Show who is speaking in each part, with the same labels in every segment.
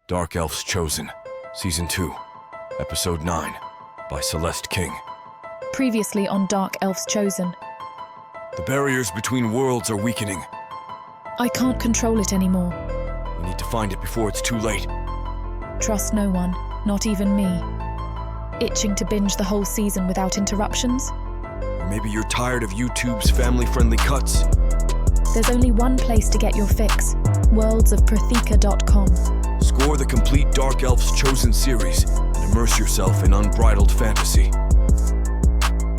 Speaker 1: Dark Elf's Chosen, Season 2, Episode 9, by Celeste King.
Speaker 2: Previously on Dark Elf's Chosen.
Speaker 1: The barriers between worlds are weakening.
Speaker 2: I can't control it anymore.
Speaker 1: We need to find it before it's too late.
Speaker 2: Trust no one, not even me. Itching to binge the whole season without interruptions?
Speaker 1: Or maybe you're tired of YouTube's family-friendly cuts.
Speaker 2: There's only one place to get your fix, worldsofprathika.com.
Speaker 1: Score the complete Dark Elf's Chosen series and immerse yourself in unbridled fantasy.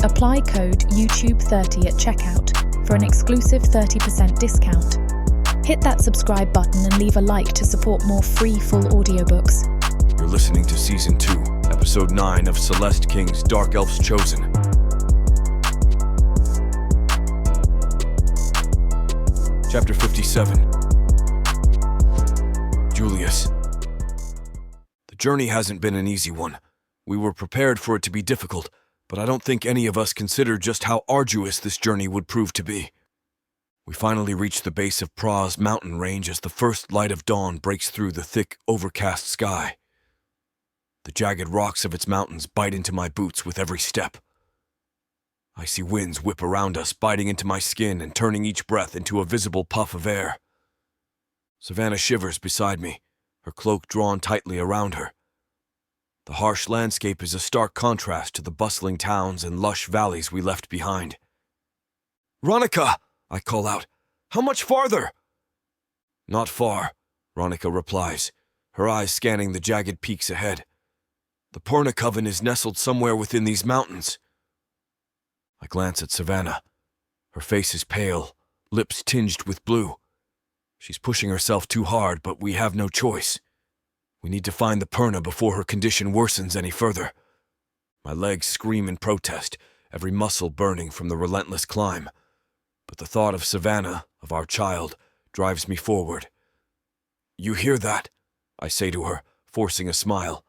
Speaker 2: Apply code YouTube30 at checkout for an exclusive 30% discount. Hit that subscribe button and leave a like to support more free full audiobooks.
Speaker 1: You're listening to Season 2, Episode 9 of Celeste King's Dark Elf's Chosen. Chapter 57. Julius. The journey hasn't been an easy one. We were prepared for it to be difficult, but I don't think any of us considered just how arduous this journey would prove to be. We finally reached the base of Pra's mountain range as the first light of dawn breaks through the thick, overcast sky. The jagged rocks of its mountains bite into my boots with every step. Icy winds whip around us, biting into my skin and turning each breath into a visible puff of air. Savannah shivers beside me, her cloak drawn tightly around her. The harsh landscape is a stark contrast to the bustling towns and lush valleys we left behind. "Ronica!" I call out. "How much farther?" "Not far," Ronica replies, her eyes scanning the jagged peaks ahead. "The Purna Coven is nestled somewhere within these mountains." I glance at Savannah. Her face is pale, lips tinged with blue. She's pushing herself too hard, but we have no choice. We need to find the Purna before her condition worsens any further. My legs scream in protest, every muscle burning from the relentless climb. But the thought of Savannah, of our child, drives me forward. "You hear that?" I say to her, forcing a smile.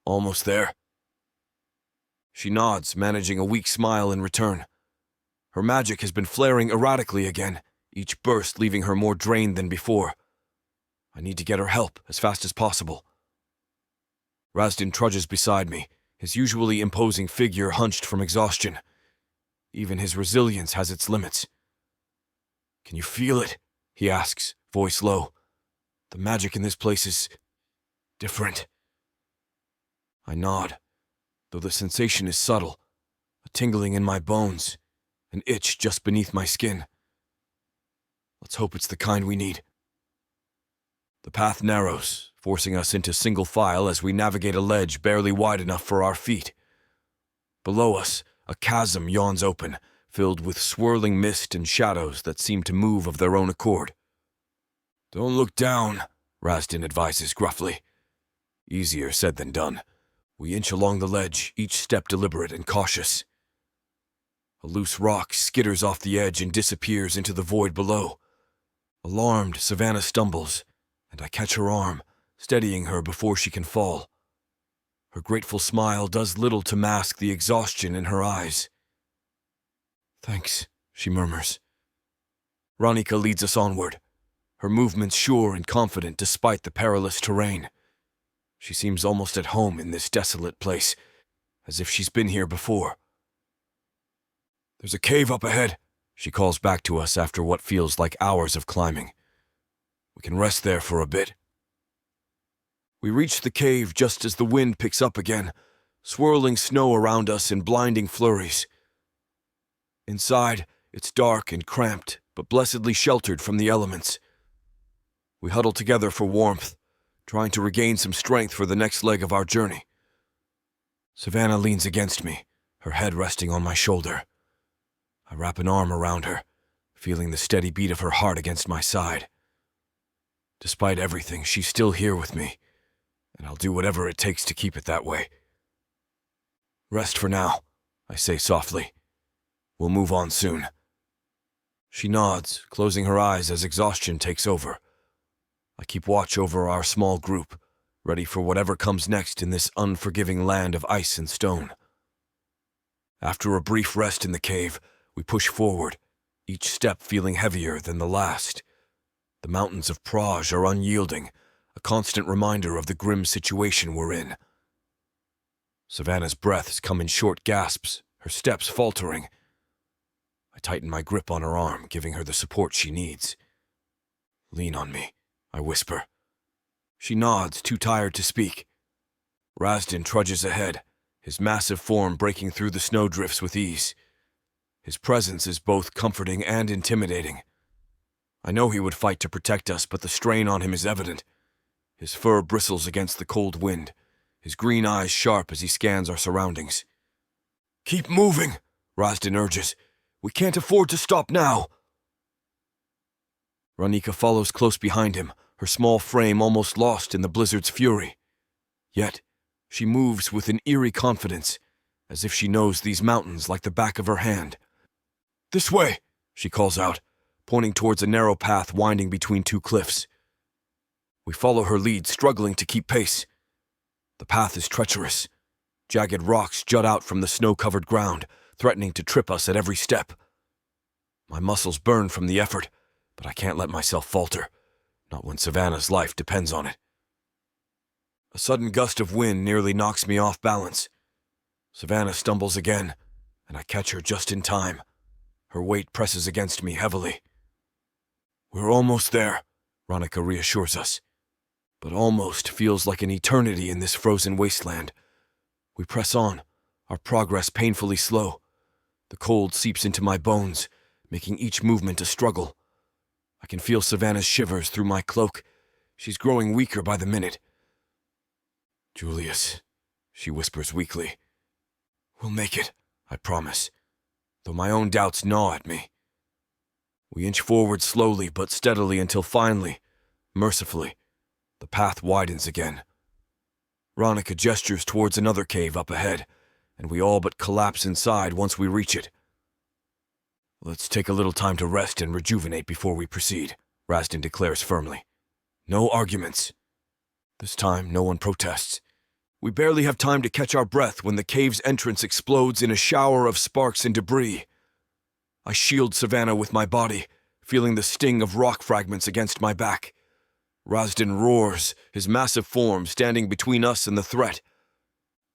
Speaker 1: "Almost there." She nods, managing a weak smile in return. Her magic has been flaring erratically again, each burst leaving her more drained than before. I need to get her help as fast as possible. Razdin trudges beside me, his usually imposing figure hunched from exhaustion. Even his resilience has its limits. "Can you feel it?" he asks, voice low. "The magic in this place is different." I nod, though the sensation is subtle, a tingling in my bones, an itch just beneath my skin. Let's hope it's the kind we need. The path narrows, forcing us into single file as we navigate a ledge barely wide enough for our feet. Below us, a chasm yawns open, filled with swirling mist and shadows that seem to move of their own accord. "Don't look down," Razdin advises gruffly. Easier said than done. We inch along the ledge, each step deliberate and cautious. A loose rock skitters off the edge and disappears into the void below. Alarmed, Savannah stumbles, and I catch her arm, steadying her before she can fall. Her grateful smile does little to mask the exhaustion in her eyes. "Thanks," she murmurs. Ronica leads us onward, her movements sure and confident despite the perilous terrain. She seems almost at home in this desolate place, as if she's been here before. "There's a cave up ahead," she calls back to us after what feels like hours of climbing. "We can rest there for a bit." We reach the cave just as the wind picks up again, swirling snow around us in blinding flurries. Inside, it's dark and cramped, but blessedly sheltered from the elements. We huddle together for warmth, trying to regain some strength for the next leg of our journey. Savannah leans against me, her head resting on my shoulder. I wrap an arm around her, feeling the steady beat of her heart against my side. Despite everything, she's still here with me, and I'll do whatever it takes to keep it that way. "Rest for now," I say softly. "We'll move on soon." She nods, closing her eyes as exhaustion takes over. I keep watch over our small group, ready for whatever comes next in this unforgiving land of ice and stone. After a brief rest in the cave, we push forward, each step feeling heavier than the last. The mountains of Praj are unyielding, a constant reminder of the grim situation we're in. Savannah's breaths come in short gasps, her steps faltering. I tighten my grip on her arm, giving her the support she needs. "Lean on me," I whisper. She nods, too tired to speak. Razdan trudges ahead, his massive form breaking through the snowdrifts with ease. His presence is both comforting and intimidating. I know he would fight to protect us, but the strain on him is evident. His fur bristles against the cold wind, his green eyes sharp as he scans our surroundings. "Keep moving," Razdan urges. "We can't afford to stop now." Ranika follows close behind him, her small frame almost lost in the blizzard's fury. Yet, she moves with an eerie confidence, as if she knows these mountains like the back of her hand. "This way," she calls out, pointing towards a narrow path winding between two cliffs. We follow her lead, struggling to keep pace. The path is treacherous. Jagged rocks jut out from the snow-covered ground, threatening to trip us at every step. My muscles burn from the effort, but I can't let myself falter, not when Savannah's life depends on it. A sudden gust of wind nearly knocks me off balance. Savannah stumbles again, and I catch her just in time. Her weight presses against me heavily. "We're almost there," Ranika reassures us. But almost feels like an eternity in this frozen wasteland. We press on, our progress painfully slow. The cold seeps into my bones, making each movement a struggle. I can feel Savannah's shivers through my cloak. She's growing weaker by the minute. "Julius," she whispers weakly. "We'll make it, I promise, though my own doubts gnaw at me." We inch forward slowly but steadily until finally, mercifully, the path widens again. Ranika gestures towards another cave up ahead, and we all but collapse inside once we reach it. "Let's take a little time to rest and rejuvenate before we proceed," Razdan declares firmly. "No arguments." This time, no one protests. We barely have time to catch our breath when the cave's entrance explodes in a shower of sparks and debris. I shield Savannah with my body, feeling the sting of rock fragments against my back. Razdan roars, his massive form standing between us and the threat.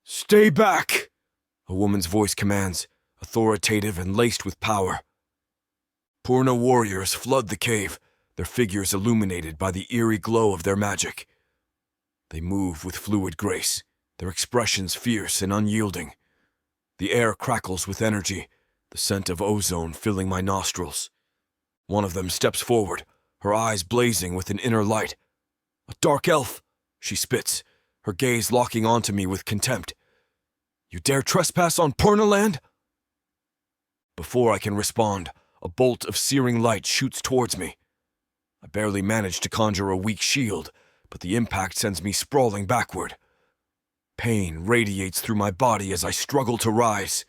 Speaker 1: "Stay back!" a woman's voice commands, authoritative and laced with power. Purna warriors flood the cave, their figures illuminated by the eerie glow of their magic. They move with fluid grace, their expressions fierce and unyielding. The air crackles with energy, the scent of ozone filling my nostrils. One of them steps forward, her eyes blazing with an inner light. "A dark elf," she spits, her gaze locking onto me with contempt. "You dare trespass on Purna land?" Before I can respond, a bolt of searing light shoots towards me. I barely manage to conjure a weak shield, but the impact sends me sprawling backward. Pain radiates through my body as I struggle to rise.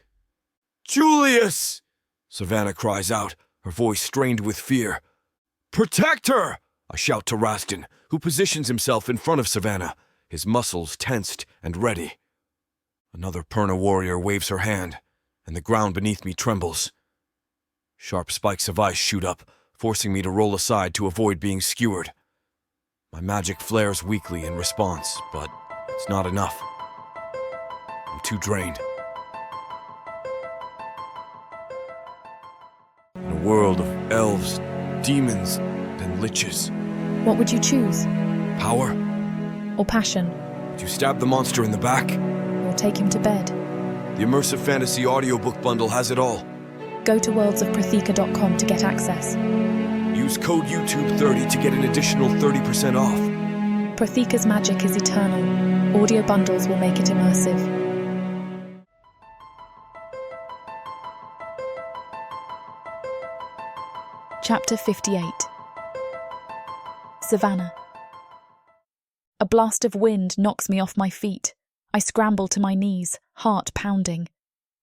Speaker 1: "Julius!" Savannah cries out, her voice strained with fear. "Protect her!" I shout to Razdan, who positions himself in front of Savannah, his muscles tensed and ready. Another Purna warrior waves her hand, and the ground beneath me trembles. Sharp spikes of ice shoot up, forcing me to roll aside to avoid being skewered. My magic flares weakly in response, but it's not enough. I'm too drained. In a world of elves, demons, and liches.
Speaker 2: What would you choose?
Speaker 1: Power?
Speaker 2: Or passion?
Speaker 1: Would you stab the monster in the back?
Speaker 2: Or take him to bed?
Speaker 1: The Immersive Fantasy audiobook bundle has it all.
Speaker 2: Go to worldsofprathika.com to get access.
Speaker 1: Use code YouTube30 to get an additional 30% off.
Speaker 2: Prathika's magic is eternal. Audio bundles will make it immersive. Chapter 58. Savannah. A blast of wind knocks me off my feet. I scramble to my knees, heart pounding.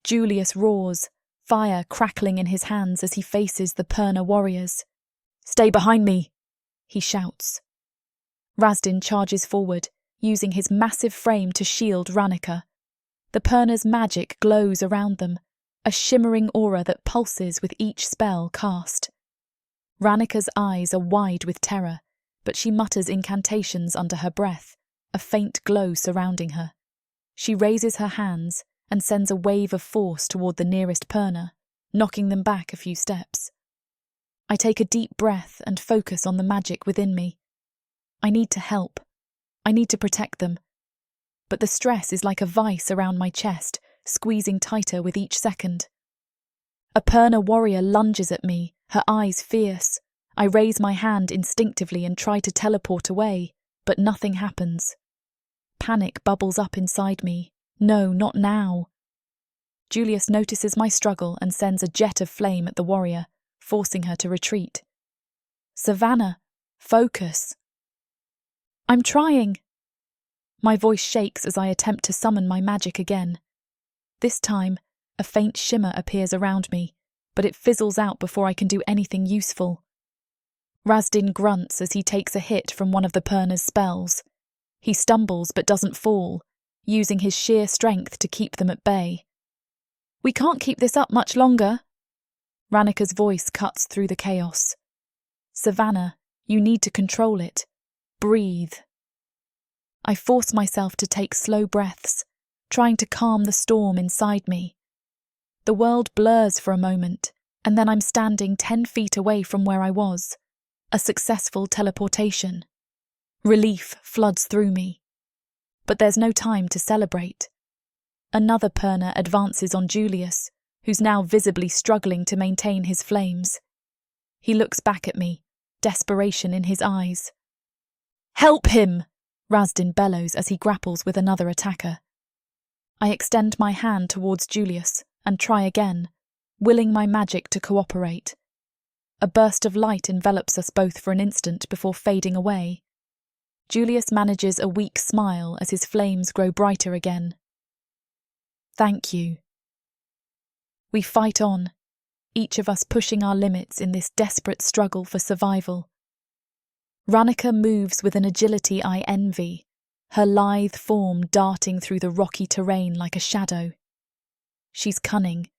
Speaker 2: Julius roars, fire crackling in his hands as he faces the Purna warriors. "Stay behind me!" he shouts. Razdan charges forward, using his massive frame to shield Ranika. The Purna's magic glows around them, a shimmering aura that pulses with each spell cast. Ranika's eyes are wide with terror, but she mutters incantations under her breath, a faint glow surrounding her. She raises her hands and sends a wave of force toward the nearest Perna, knocking them back a few steps. I take a deep breath and focus on the magic within me. I need to help. I need to protect them. But the stress is like a vice around my chest, squeezing tighter with each second. A Perna warrior lunges at me, her eyes fierce. I raise my hand instinctively and try to teleport away, but nothing happens. Panic bubbles up inside me. No, not now. Julius notices my struggle and sends a jet of flame at the warrior, forcing her to retreat. Savannah, focus. I'm trying. My voice shakes as I attempt to summon my magic again. This time, a faint shimmer appears around me, but it fizzles out before I can do anything useful. Razdin grunts as he takes a hit from one of the Perna's spells. He stumbles but doesn't fall, using his sheer strength to keep them at bay. We can't keep this up much longer. Ranika's voice cuts through the chaos. Savannah, you need to control it. Breathe. I force myself to take slow breaths, trying to calm the storm inside me. The world blurs for a moment, and then I'm standing 10 feet away from where I was. A successful teleportation. Relief floods through me. But there's no time to celebrate. Another Perna advances on Julius, who's now visibly struggling to maintain his flames. He looks back at me, desperation in his eyes. Help him! Razdin bellows as he grapples with another attacker. I extend my hand towards Julius and try again, willing my magic to cooperate. A burst of light envelops us both for an instant before fading away. Julius manages a weak smile as his flames grow brighter again. Thank you. We fight on, each of us pushing our limits in this desperate struggle for survival. Ranika moves with an agility I envy, her lithe form darting through the rocky terrain like a shadow. She's cunning,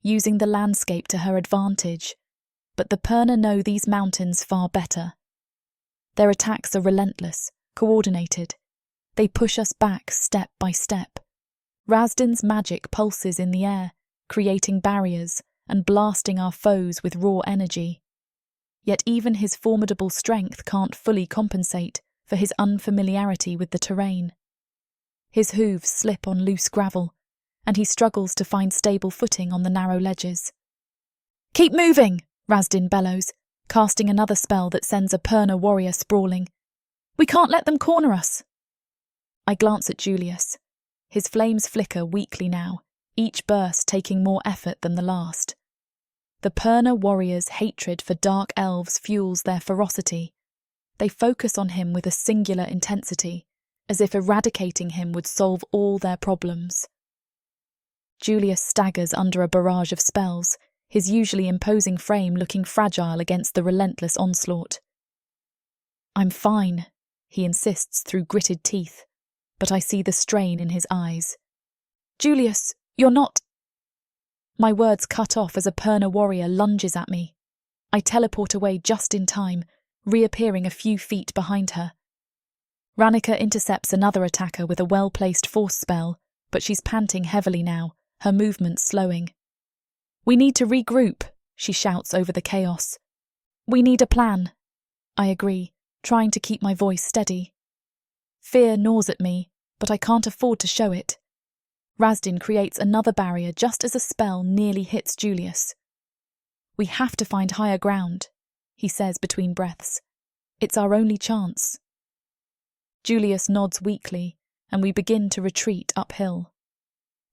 Speaker 2: using the landscape to her advantage, but the Perna know these mountains far better. Their attacks are relentless, coordinated. They push us back step by step. Razdin's magic pulses in the air, creating barriers and blasting our foes with raw energy. Yet even his formidable strength can't fully compensate for his unfamiliarity with the terrain. His hooves slip on loose gravel, and he struggles to find stable footing on the narrow ledges. Keep moving! Razdin bellows, casting another spell that sends a Perna warrior sprawling. We can't let them corner us! I glance at Julius. His flames flicker weakly now, each burst taking more effort than the last. The Perna warriors' hatred for dark elves fuels their ferocity. They focus on him with a singular intensity, as if eradicating him would solve all their problems. Julius staggers under a barrage of spells, his usually imposing frame looking fragile against the relentless onslaught. I'm fine, he insists through gritted teeth, but I see the strain in his eyes. Julius, you're not... My words cut off as a Perna warrior lunges at me. I teleport away just in time, reappearing a few feet behind her. Ranika intercepts another attacker with a well-placed force spell, but she's panting heavily now, her movements slowing. We need to regroup, she shouts over the chaos. We need a plan. I agree, trying to keep my voice steady. Fear gnaws at me, but I can't afford to show it. Razdin creates another barrier just as a spell nearly hits Julius. We have to find higher ground, he says between breaths. It's our only chance. Julius nods weakly, and we begin to retreat uphill.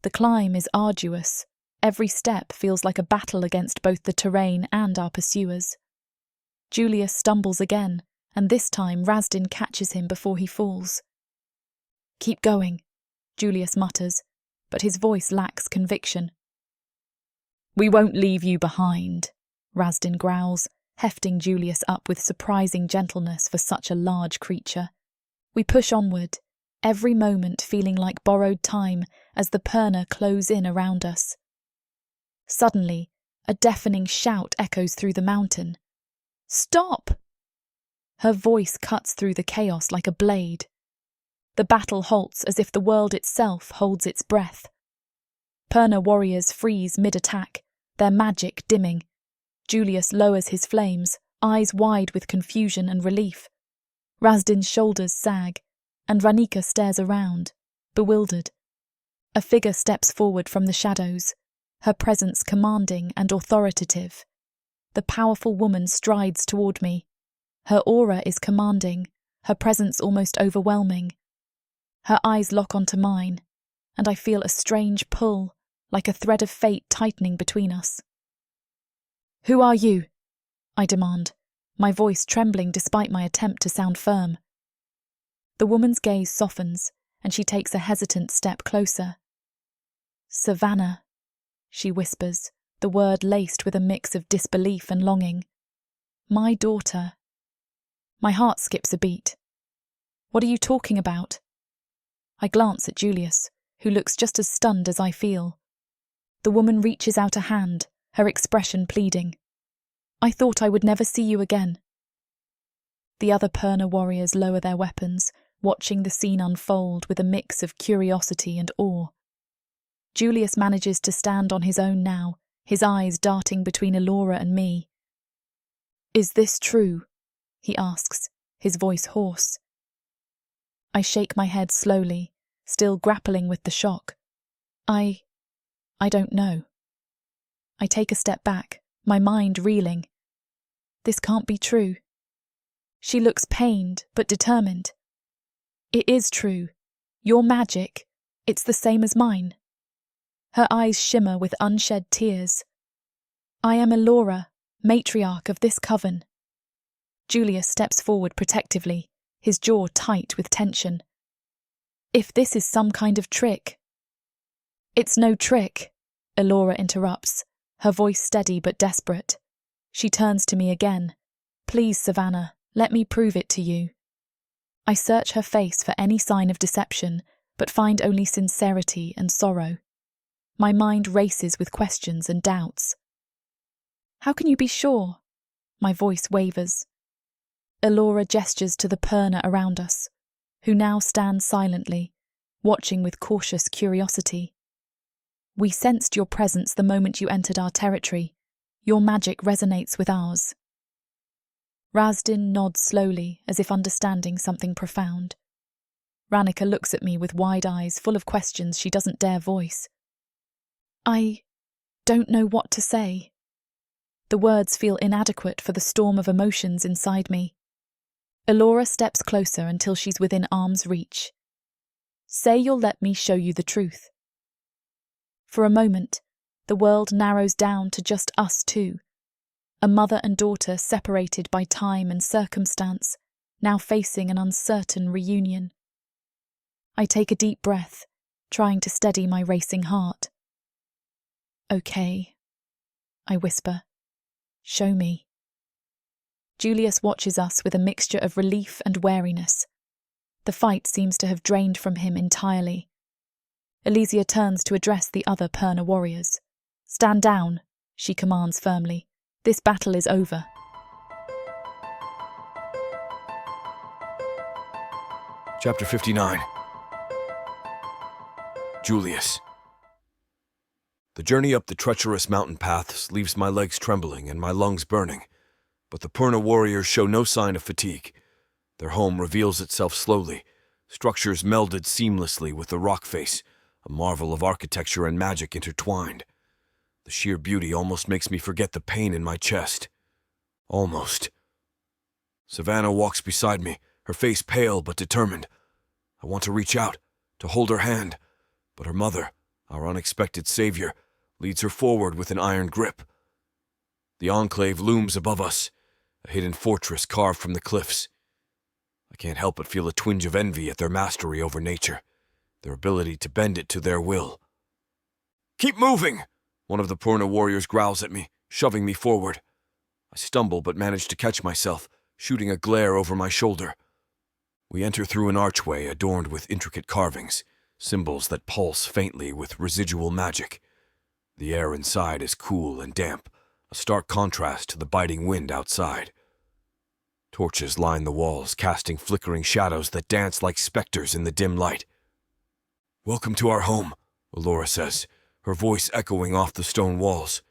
Speaker 2: The climb is arduous. Every step feels like a battle against both the terrain and our pursuers. Julius stumbles again, and this time Razdin catches him before he falls. Keep going, Julius mutters, but his voice lacks conviction. We won't leave you behind, Razdin growls, hefting Julius up with surprising gentleness for such a large creature. We push onward, every moment feeling like borrowed time as the Perna close in around us. Suddenly, a deafening shout echoes through the mountain. Stop! Her voice cuts through the chaos like a blade. The battle halts as if the world itself holds its breath. Perna warriors freeze mid-attack, their magic dimming. Julius lowers his flames, eyes wide with confusion and relief. Razdin's shoulders sag, and Ranika stares around, bewildered. A figure steps forward from the shadows, her presence commanding and authoritative. The powerful woman strides toward me. Her aura is commanding, her presence almost overwhelming. Her eyes lock onto mine, and I feel a strange pull, like a thread of fate tightening between us. "Who are you?" I demand, my voice trembling despite my attempt to sound firm. The woman's gaze softens, and she takes a hesitant step closer. "Savannah," she whispers, the word laced with a mix of disbelief and longing. "My daughter." My heart skips a beat. "What are you talking about?" I glance at Julius, who looks just as stunned as I feel. The woman reaches out a hand, her expression pleading. "I thought I would never see you again." The other Perna warriors lower their weapons, watching the scene unfold with a mix of curiosity and awe. Julius manages to stand on his own now, his eyes darting between Elora and me. "Is this true?" he asks, his voice hoarse. I shake my head slowly, still grappling with the shock. I don't know. I take a step back, my mind reeling. This can't be true. She looks pained, but determined. "It is true. Your magic, it's the same as mine." Her eyes shimmer with unshed tears. "I am Elora, matriarch of this coven." Julius steps forward protectively, his jaw tight with tension. "If this is some kind of trick—" "It's no trick," Elora interrupts, her voice steady but desperate. She turns to me again. "Please, Savannah, let me prove it to you." I search her face for any sign of deception, but find only sincerity and sorrow. My mind races with questions and doubts. "How can you be sure?" My voice wavers. Elora gestures to the Perna around us, who now stand silently, watching with cautious curiosity. "We sensed your presence the moment you entered our territory. Your magic resonates with ours." Razdin nods slowly, as if understanding something profound. Ranika looks at me with wide eyes full of questions she doesn't dare voice. I don't know what to say. The words feel inadequate for the storm of emotions inside me. Elora steps closer until she's within arm's reach. "Say you'll let me show you the truth." For a moment, the world narrows down to just us two, a mother and daughter separated by time and circumstance, now facing an uncertain reunion. I take a deep breath, trying to steady my racing heart. "Okay," I whisper. "Show me." Julius watches us with a mixture of relief and wariness. The fight seems to have drained from him entirely. Elysia turns to address the other Perna warriors. "Stand down," she commands firmly. "This battle is over."
Speaker 1: Chapter 59. Julius. The journey up the treacherous mountain paths leaves my legs trembling and my lungs burning, but the Perna warriors show no sign of fatigue. Their home reveals itself slowly, structures melded seamlessly with the rock face, a marvel of architecture and magic intertwined. The sheer beauty almost makes me forget the pain in my chest. Almost. Savannah walks beside me, her face pale but determined. I want to reach out, to hold her hand, but her mother, our unexpected savior, leads her forward with an iron grip. The enclave looms above us, a hidden fortress carved from the cliffs. I can't help but feel a twinge of envy at their mastery over nature, their ability to bend it to their will. "Keep moving!" One of the Perna warriors growls at me, shoving me forward. I stumble but manage to catch myself, shooting a glare over my shoulder. We enter through an archway adorned with intricate carvings, symbols that pulse faintly with residual magic. The air inside is cool and damp, a stark contrast to the biting wind outside. Torches line the walls, casting flickering shadows that dance like specters in the dim light. "Welcome to our home," Allura says, her voice echoing off the stone walls.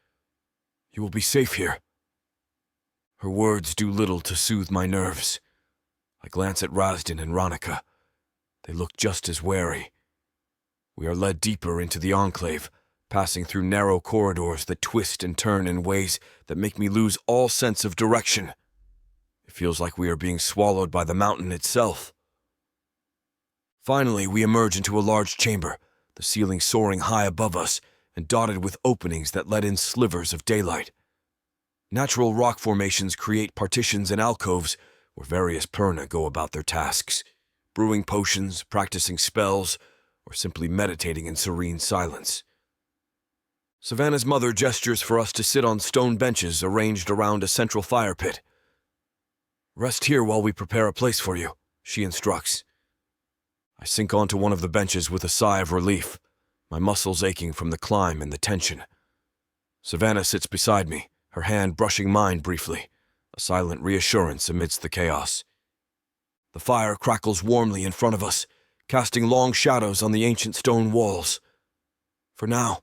Speaker 1: "You will be safe here." Her words do little to soothe my nerves. I glance at Razdan and Ronica. They look just as wary. We are led deeper into the enclave, passing through narrow corridors that twist and turn in ways that make me lose all sense of direction. It feels like we are being swallowed by the mountain itself. Finally, we emerge into a large chamber, the ceiling soaring high above us and dotted with openings that let in slivers of daylight. Natural rock formations create partitions and alcoves where various Purna go about their tasks, brewing potions, practicing spells, or simply meditating in serene silence. Savannah's mother gestures for us to sit on stone benches arranged around a central fire pit. "Rest here while we prepare a place for you," she instructs. I sink onto one of the benches with a sigh of relief, my muscles aching from the climb and the tension. Savannah sits beside me, her hand brushing mine briefly, a silent reassurance amidst the chaos. The fire crackles warmly in front of us, casting long shadows on the ancient stone walls. For now,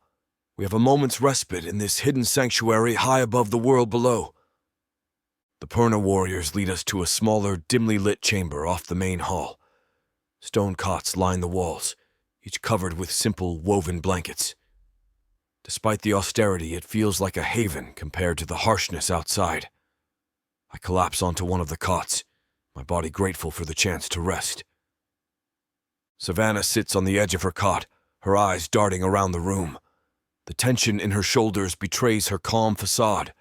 Speaker 1: we have a moment's respite in this hidden sanctuary high above the world below. The Purna warriors lead us to a smaller, dimly lit chamber off the main hall. Stone cots line the walls, each covered with simple, woven blankets. Despite the austerity, it feels like a haven compared to the harshness outside. I collapse onto one of the cots, my body grateful for the chance to rest. Savannah sits on the edge of her cot, her eyes darting around the room. The tension in her shoulders betrays her calm facade.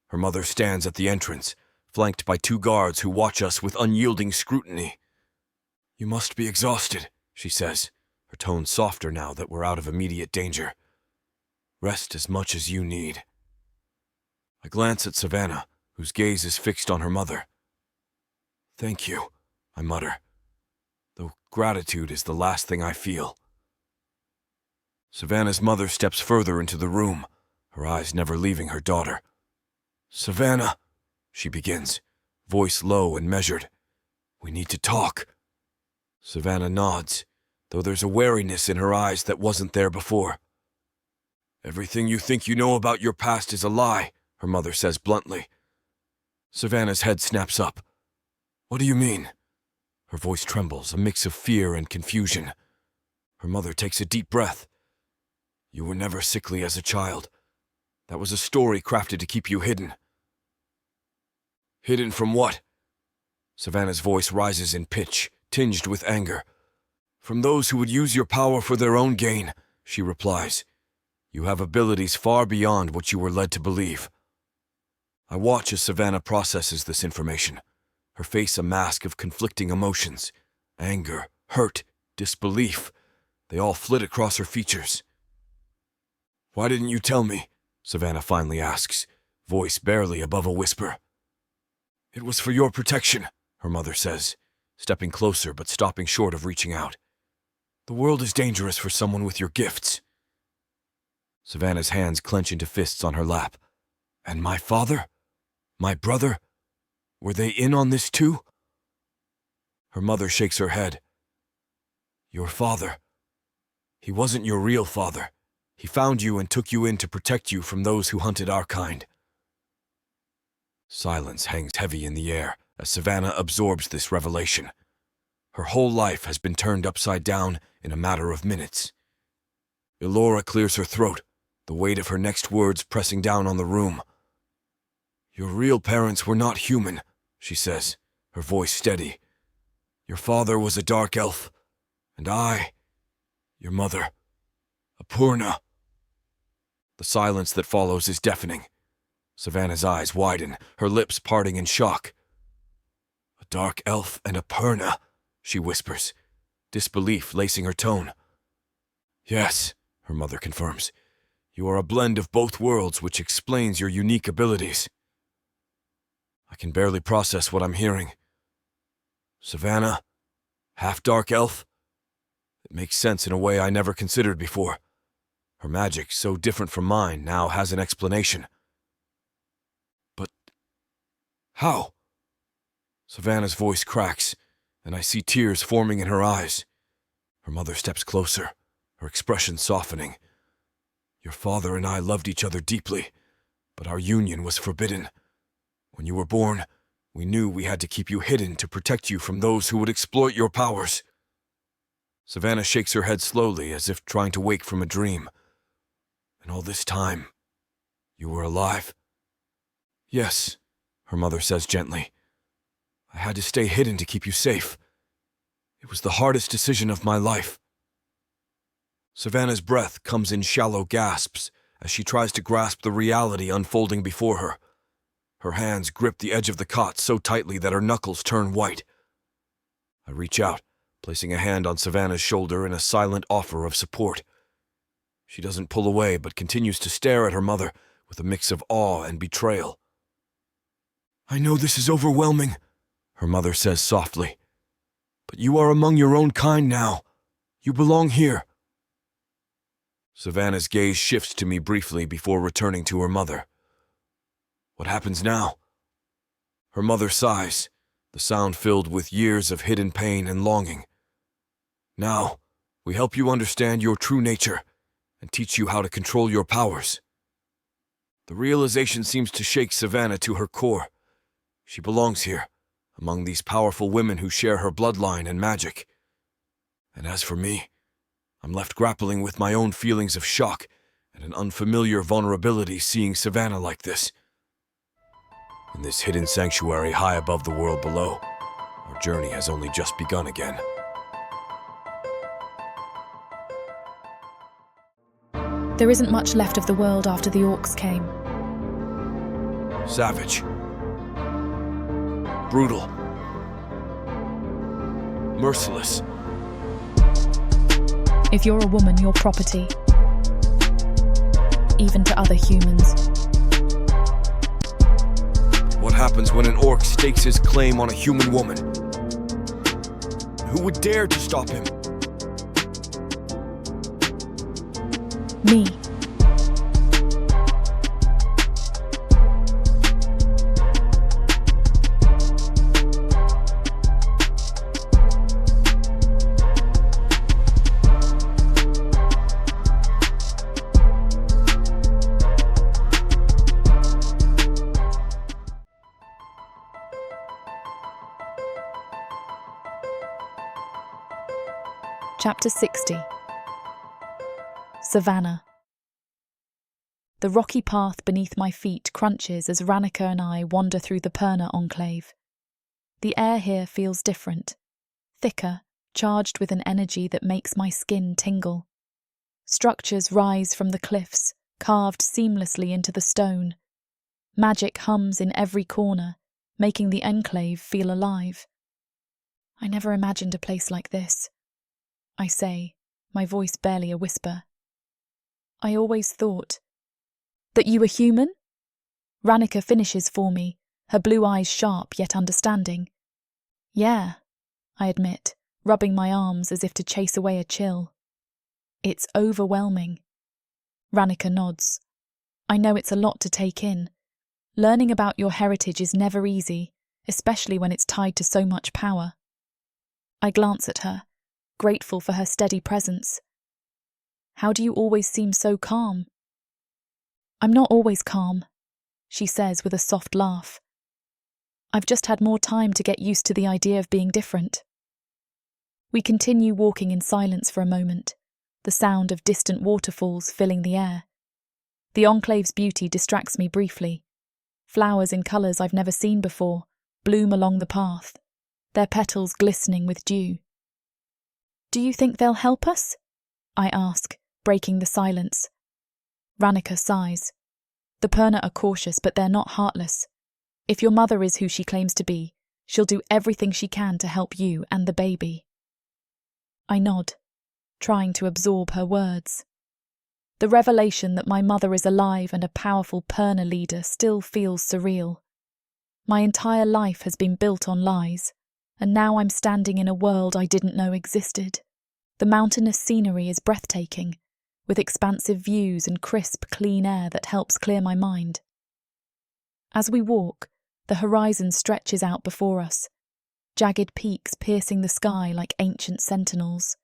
Speaker 1: Her mother stands at the entrance, flanked by 2 guards who watch us with unyielding scrutiny. "You must be exhausted," she says, her tone softer now that we're out of immediate danger. "Rest as much as you need." I glance at Savannah, whose gaze is fixed on her mother. "Thank you," I mutter, though gratitude is the last thing I feel. Savannah's mother steps further into the room, her eyes never leaving her daughter. "Savannah," she begins, voice low and measured. "We need to talk." Savannah nods, though there's a wariness in her eyes that wasn't there before. "Everything you think you know about your past is a lie," her mother says bluntly. Savannah's head snaps up. "What do you mean?" Her voice trembles, a mix of fear and confusion. Her mother takes a deep breath. "You were never sickly as a child. That was a story crafted to keep you hidden." "Hidden from what?" Savannah's voice rises in pitch, tinged with anger. "From those who would use your power for their own gain," she replies. "You have abilities far beyond what you were led to believe." I watch as Savannah processes this information, her face a mask of conflicting emotions. Anger, hurt, disbelief. They all flit across her features. "Why didn't you tell me?" Savannah finally asks, voice barely above a whisper. "It was for your protection," her mother says, stepping closer but stopping short of reaching out. "The world is dangerous for someone with your gifts." Savannah's hands clench into fists on her lap. "And my father? My brother? Were they in on this too?" Her mother shakes her head. "Your father. He wasn't your real father. He found you and took you in to protect you from those who hunted our kind." Silence hangs heavy in the air as Savannah absorbs this revelation. Her whole life has been turned upside down in a matter of minutes. Elora clears her throat, the weight of her next words pressing down on the room. "Your real parents were not human," she says, her voice steady. "Your father was a dark elf, and I, your mother, a Purna." The silence that follows is deafening. Savannah's eyes widen, her lips parting in shock. "A dark elf and a Purna," she whispers, disbelief lacing her tone. "Yes," her mother confirms. "You are a blend of both worlds, which explains your unique abilities." I can barely process what I'm hearing. "Savannah? Half-dark elf?" It makes sense in a way I never considered before. Her magic, so different from mine, now has an explanation. But how? Savannah's voice cracks, and I see tears forming in her eyes. Her mother steps closer, her expression softening. Your father and I loved each other deeply, but our union was forbidden. When you were born, we knew we had to keep you hidden to protect you from those who would exploit your powers. Savannah shakes her head slowly, as if trying to wake from a dream. And all this time, you were alive? Yes, her mother says gently. I had to stay hidden to keep you safe. It was the hardest decision of my life. Savannah's breath comes in shallow gasps as she tries to grasp the reality unfolding before her. Her hands grip the edge of the cot so tightly that her knuckles turn white. I reach out, placing a hand on Savannah's shoulder in a silent offer of support. She doesn't pull away, but continues to stare at her mother with a mix of awe and betrayal. I know this is overwhelming, her mother says softly. But you are among your own kind now. You belong here. Savannah's gaze shifts to me briefly before returning to her mother. What happens now? Her mother sighs, the sound filled with years of hidden pain and longing. Now, we help you understand your true nature and teach you how to control your powers. The realization seems to shake Savannah to her core. She belongs here, among these powerful women who share her bloodline and magic. And as for me, I'm left grappling with my own feelings of shock and an unfamiliar vulnerability seeing Savannah like this. In this hidden sanctuary high above the world below, our journey has only just begun again.
Speaker 2: There isn't much left of the world after the orcs came.
Speaker 1: Savage. Brutal. Merciless.
Speaker 2: If you're a woman, you're property. Even to other humans.
Speaker 1: What happens when an orc stakes his claim on a human woman? Who would dare to stop him?
Speaker 2: Me. Chapter 60. Savannah. The rocky path beneath my feet crunches as Rannika and I wander through the Perna enclave. The air here feels different, thicker, charged with an energy that makes my skin tingle. Structures rise from the cliffs, carved seamlessly into the stone. Magic hums in every corner, making the enclave feel alive. I never imagined a place like this, I say, my voice barely a whisper. I always thought. That you were human? Rannika finishes for me, her blue eyes sharp yet understanding. Yeah, I admit, rubbing my arms as if to chase away a chill. It's overwhelming. Rannika nods. I know it's a lot to take in. Learning about your heritage is never easy, especially when it's tied to so much power. I glance at her, grateful for her steady presence. How do you always seem so calm? I'm not always calm, she says with a soft laugh. I've just had more time to get used to the idea of being different. We continue walking in silence for a moment, the sound of distant waterfalls filling the air. The enclave's beauty distracts me briefly. Flowers in colours I've never seen before bloom along the path, their petals glistening with dew. Do you think they'll help us? I ask, breaking the silence. Rannika sighs. The Perna are cautious, but they're not heartless. If your mother is who she claims to be, she'll do everything she can to help you and the baby. I nod, trying to absorb her words. The revelation that my mother is alive and a powerful Perna leader still feels surreal. My entire life has been built on lies, and now I'm standing in a world I didn't know existed. The mountainous scenery is breathtaking, with expansive views and crisp, clean air that helps clear my mind. As we walk, the horizon stretches out before us, jagged peaks piercing the sky like ancient sentinels.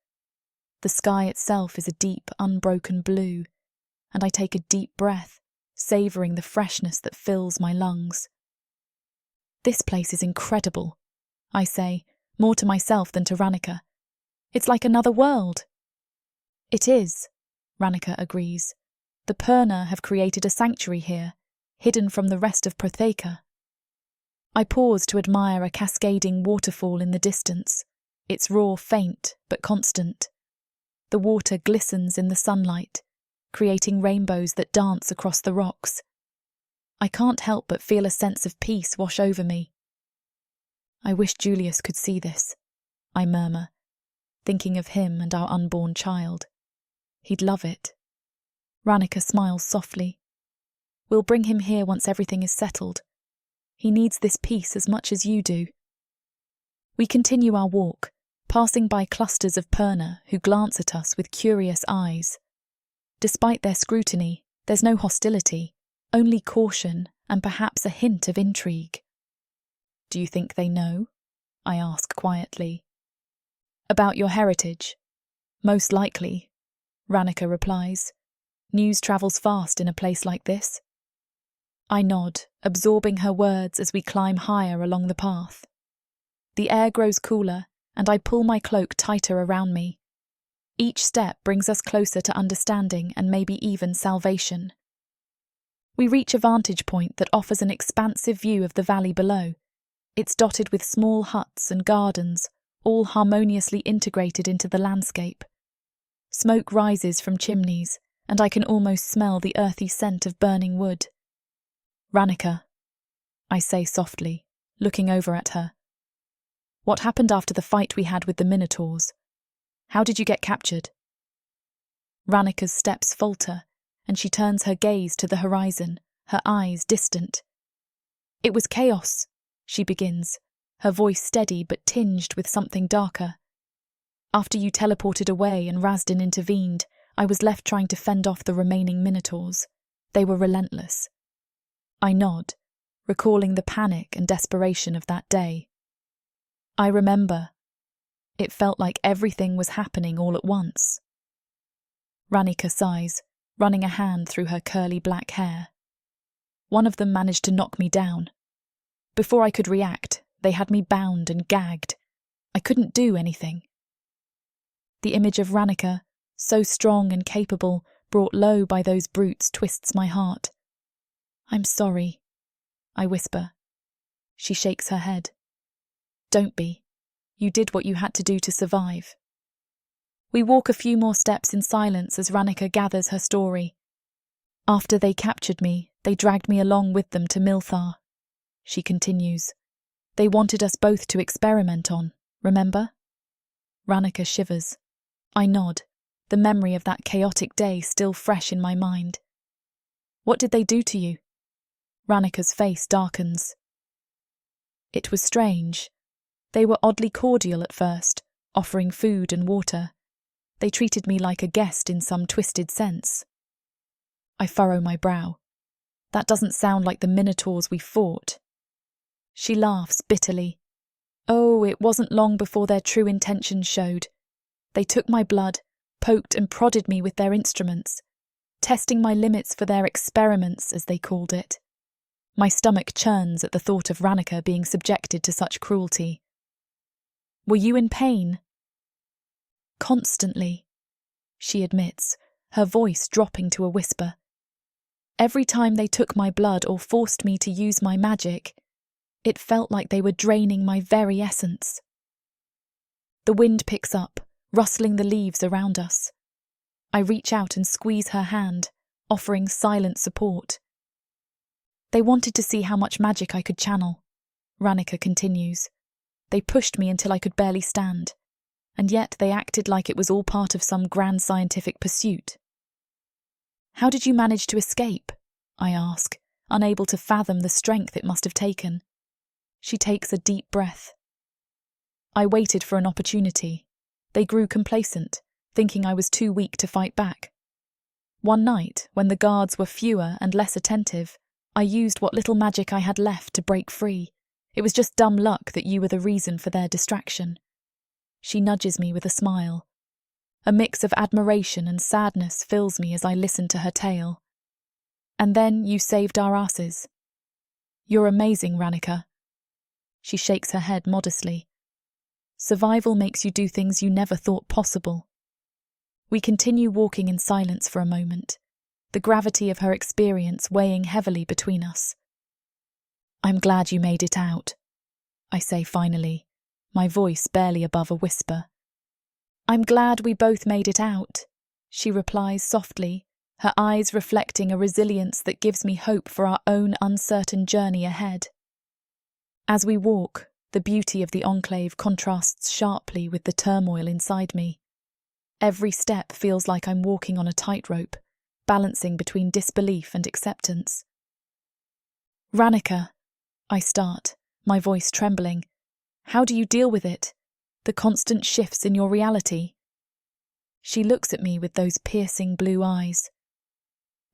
Speaker 2: The sky itself is a deep, unbroken blue, and I take a deep breath, savouring the freshness that fills my lungs. This place is incredible, I say, more to myself than to Rannika. It's like another world. It is, Rannika agrees. The Purna have created a sanctuary here, hidden from the rest of Protheka. I pause to admire a cascading waterfall in the distance, its roar faint but constant. The water glistens in the sunlight, creating rainbows that dance across the rocks. I can't help but feel a sense of peace wash over me. I wish Julius could see this, I murmur, thinking of him and our unborn child. He'd love it. Rannika smiles softly. We'll bring him here once everything is settled. He needs this peace as much as you do. We continue our walk, passing by clusters of Purna who glance at us with curious eyes. Despite their scrutiny, there's no hostility, only caution and perhaps a hint of intrigue. Do you think they know? I ask quietly. About your heritage? Most likely, Rannika replies. News travels fast in a place like this. I nod, absorbing her words as we climb higher along the path. The air grows cooler, and I pull my cloak tighter around me. Each step brings us closer to understanding and maybe even salvation. We reach a vantage point that offers an expansive view of the valley below. It's dotted with small huts and gardens, all harmoniously integrated into the landscape. Smoke rises from chimneys, and I can almost smell the earthy scent of burning wood. Rannika, I say softly, looking over at her. What happened after the fight we had with the Minotaurs? How did you get captured? Rannika's steps falter, and she turns her gaze to the horizon, her eyes distant. It was chaos, she begins, her voice steady but tinged with something darker. After you teleported away and Razdin intervened, I was left trying to fend off the remaining Minotaurs. They were relentless. I nod, recalling the panic and desperation of that day. I remember. It felt like everything was happening all at once. Rannika sighs, running a hand through her curly black hair. One of them managed to knock me down. Before I could react, they had me bound and gagged. I couldn't do anything. The image of Rannika, so strong and capable, brought low by those brutes, twists my heart. I'm sorry, I whisper. She shakes her head. Don't be. You did what you had to do to survive. We walk a few more steps in silence as Rannika gathers her story. After they captured me, they dragged me along with them to Milthar. She continues. They wanted us both to experiment on, remember? Rannika shivers. I nod, the memory of that chaotic day still fresh in my mind. What did they do to you? Rannika's face darkens. It was strange. They were oddly cordial at first, offering food and water. They treated me like a guest in some twisted sense. I furrow my brow. That doesn't sound like the Minotaurs we fought. She laughs bitterly. Oh, it wasn't long before their true intentions showed. They took my blood, poked and prodded me with their instruments, testing my limits for their experiments, as they called it. My stomach churns at the thought of Rannika being subjected to such cruelty. Were you in pain? Constantly, she admits, her voice dropping to a whisper. Every time they took my blood or forced me to use my magic, it felt like they were draining my very essence. The wind picks up, rustling the leaves around us. I reach out and squeeze her hand, offering silent support. They wanted to see how much magic I could channel, Rannika continues. They pushed me until I could barely stand, and yet they acted like it was all part of some grand scientific pursuit. How did you manage to escape? I ask, unable to fathom the strength it must have taken. She takes a deep breath. I waited for an opportunity. They grew complacent, thinking I was too weak to fight back. One night, when the guards were fewer and less attentive, I used what little magic I had left to break free. It was just dumb luck that you were the reason for their distraction. She nudges me with a smile. A mix of admiration and sadness fills me as I listen to her tale. And then you saved our asses. You're amazing, Ranika. She shakes her head modestly. Survival makes you do things you never thought possible. We continue walking in silence for a moment, the gravity of her experience weighing heavily between us. I'm glad you made it out, I say finally, my voice barely above a whisper. I'm glad we both made it out, she replies softly, her eyes reflecting a resilience that gives me hope for our own uncertain journey ahead. As we walk, the beauty of the enclave contrasts sharply with the turmoil inside me. Every step feels like I'm walking on a tightrope, balancing between disbelief and acceptance. Ranika, I start, my voice trembling. How do you deal with it? The constant shifts in your reality? She looks at me with those piercing blue eyes.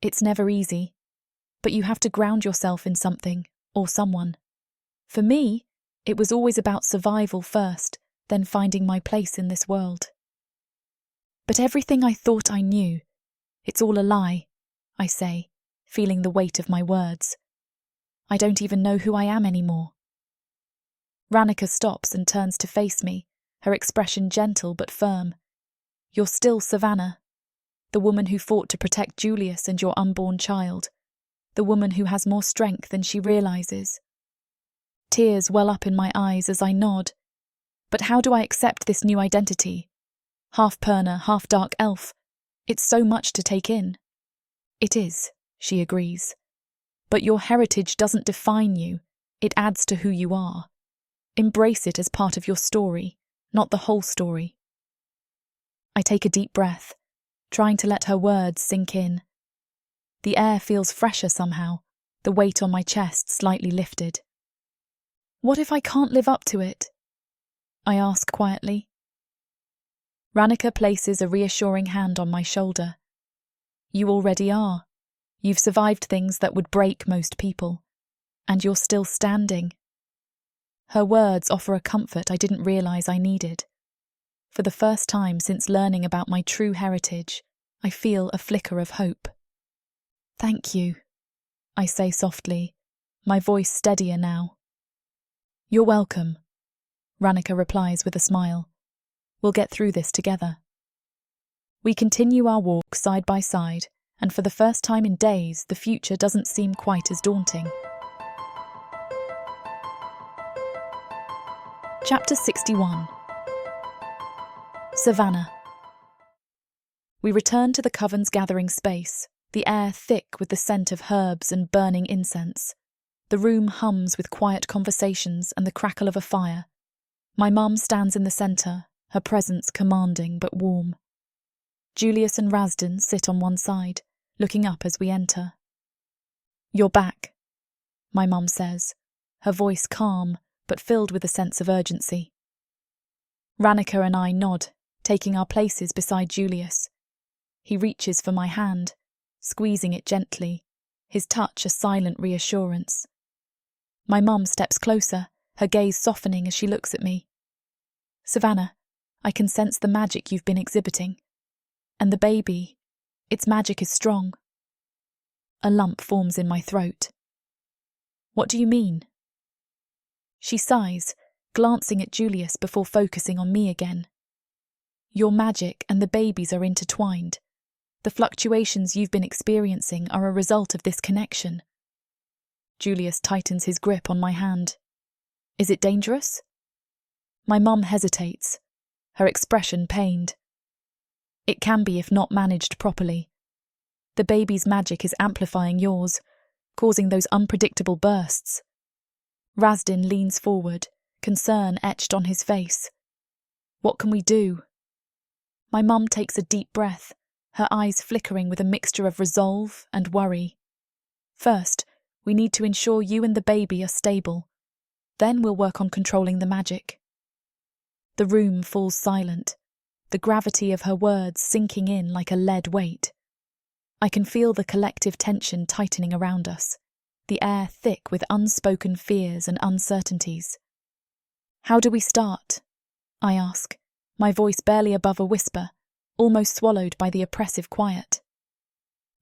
Speaker 2: It's never easy, but you have to ground yourself in something or someone. For me, it was always about survival first, then finding my place in this world. But everything I thought I knew, it's all a lie, I say, feeling the weight of my words. I don't even know who I am anymore. Ranika stops and turns to face me, her expression gentle but firm. You're still Savannah, the woman who fought to protect Julius and your unborn child, the woman who has more strength than she realizes. Tears well up in my eyes as I nod. But how do I accept this new identity? Half Perna, half dark elf. It's so much to take in. It is, she agrees. But your heritage doesn't define you. It adds to who you are. Embrace it as part of your story, not the whole story. I take a deep breath, trying to let her words sink in. The air feels fresher somehow, the weight on my chest slightly lifted. What if I can't live up to it? I ask quietly. Ranika places a reassuring hand on my shoulder. You already are. You've survived things that would break most people, and you're still standing. Her words offer a comfort I didn't realize I needed. For the first time since learning about my true heritage, I feel a flicker of hope. Thank you, I say softly, my voice steadier now. You're welcome, Ranika replies with a smile. We'll get through this together. We continue our walk side by side, and for the first time in days, the future doesn't seem quite as daunting. Chapter 61. Savannah. We return to the coven's gathering space, the air thick with the scent of herbs and burning incense. The room hums with quiet conversations and the crackle of a fire. My mum stands in the centre, her presence commanding but warm. Julius and Razdan sit on one side, looking up as we enter. You're back, my mum says, her voice calm but filled with a sense of urgency. Ranika and I nod, taking our places beside Julius. He reaches for my hand, squeezing it gently, his touch a silent reassurance. My mum steps closer, her gaze softening as she looks at me. Savannah, I can sense the magic you've been exhibiting. And the baby, its magic is strong. A lump forms in my throat. What do you mean? She sighs, glancing at Julius before focusing on me again. Your magic and the baby's are intertwined. The fluctuations you've been experiencing are a result of this connection. Julius tightens his grip on my hand. Is it dangerous? My mum hesitates, her expression pained. It can be if not managed properly. The baby's magic is amplifying yours, causing those unpredictable bursts. Razdan leans forward, concern etched on his face. What can we do? My mum takes a deep breath, her eyes flickering with a mixture of resolve and worry. First, we need to ensure you and the baby are stable. Then we'll work on controlling the magic. The room falls silent, the gravity of her words sinking in like a lead weight. I can feel the collective tension tightening around us, the air thick with unspoken fears and uncertainties. "How do we start?" I ask, my voice barely above a whisper, almost swallowed by the oppressive quiet.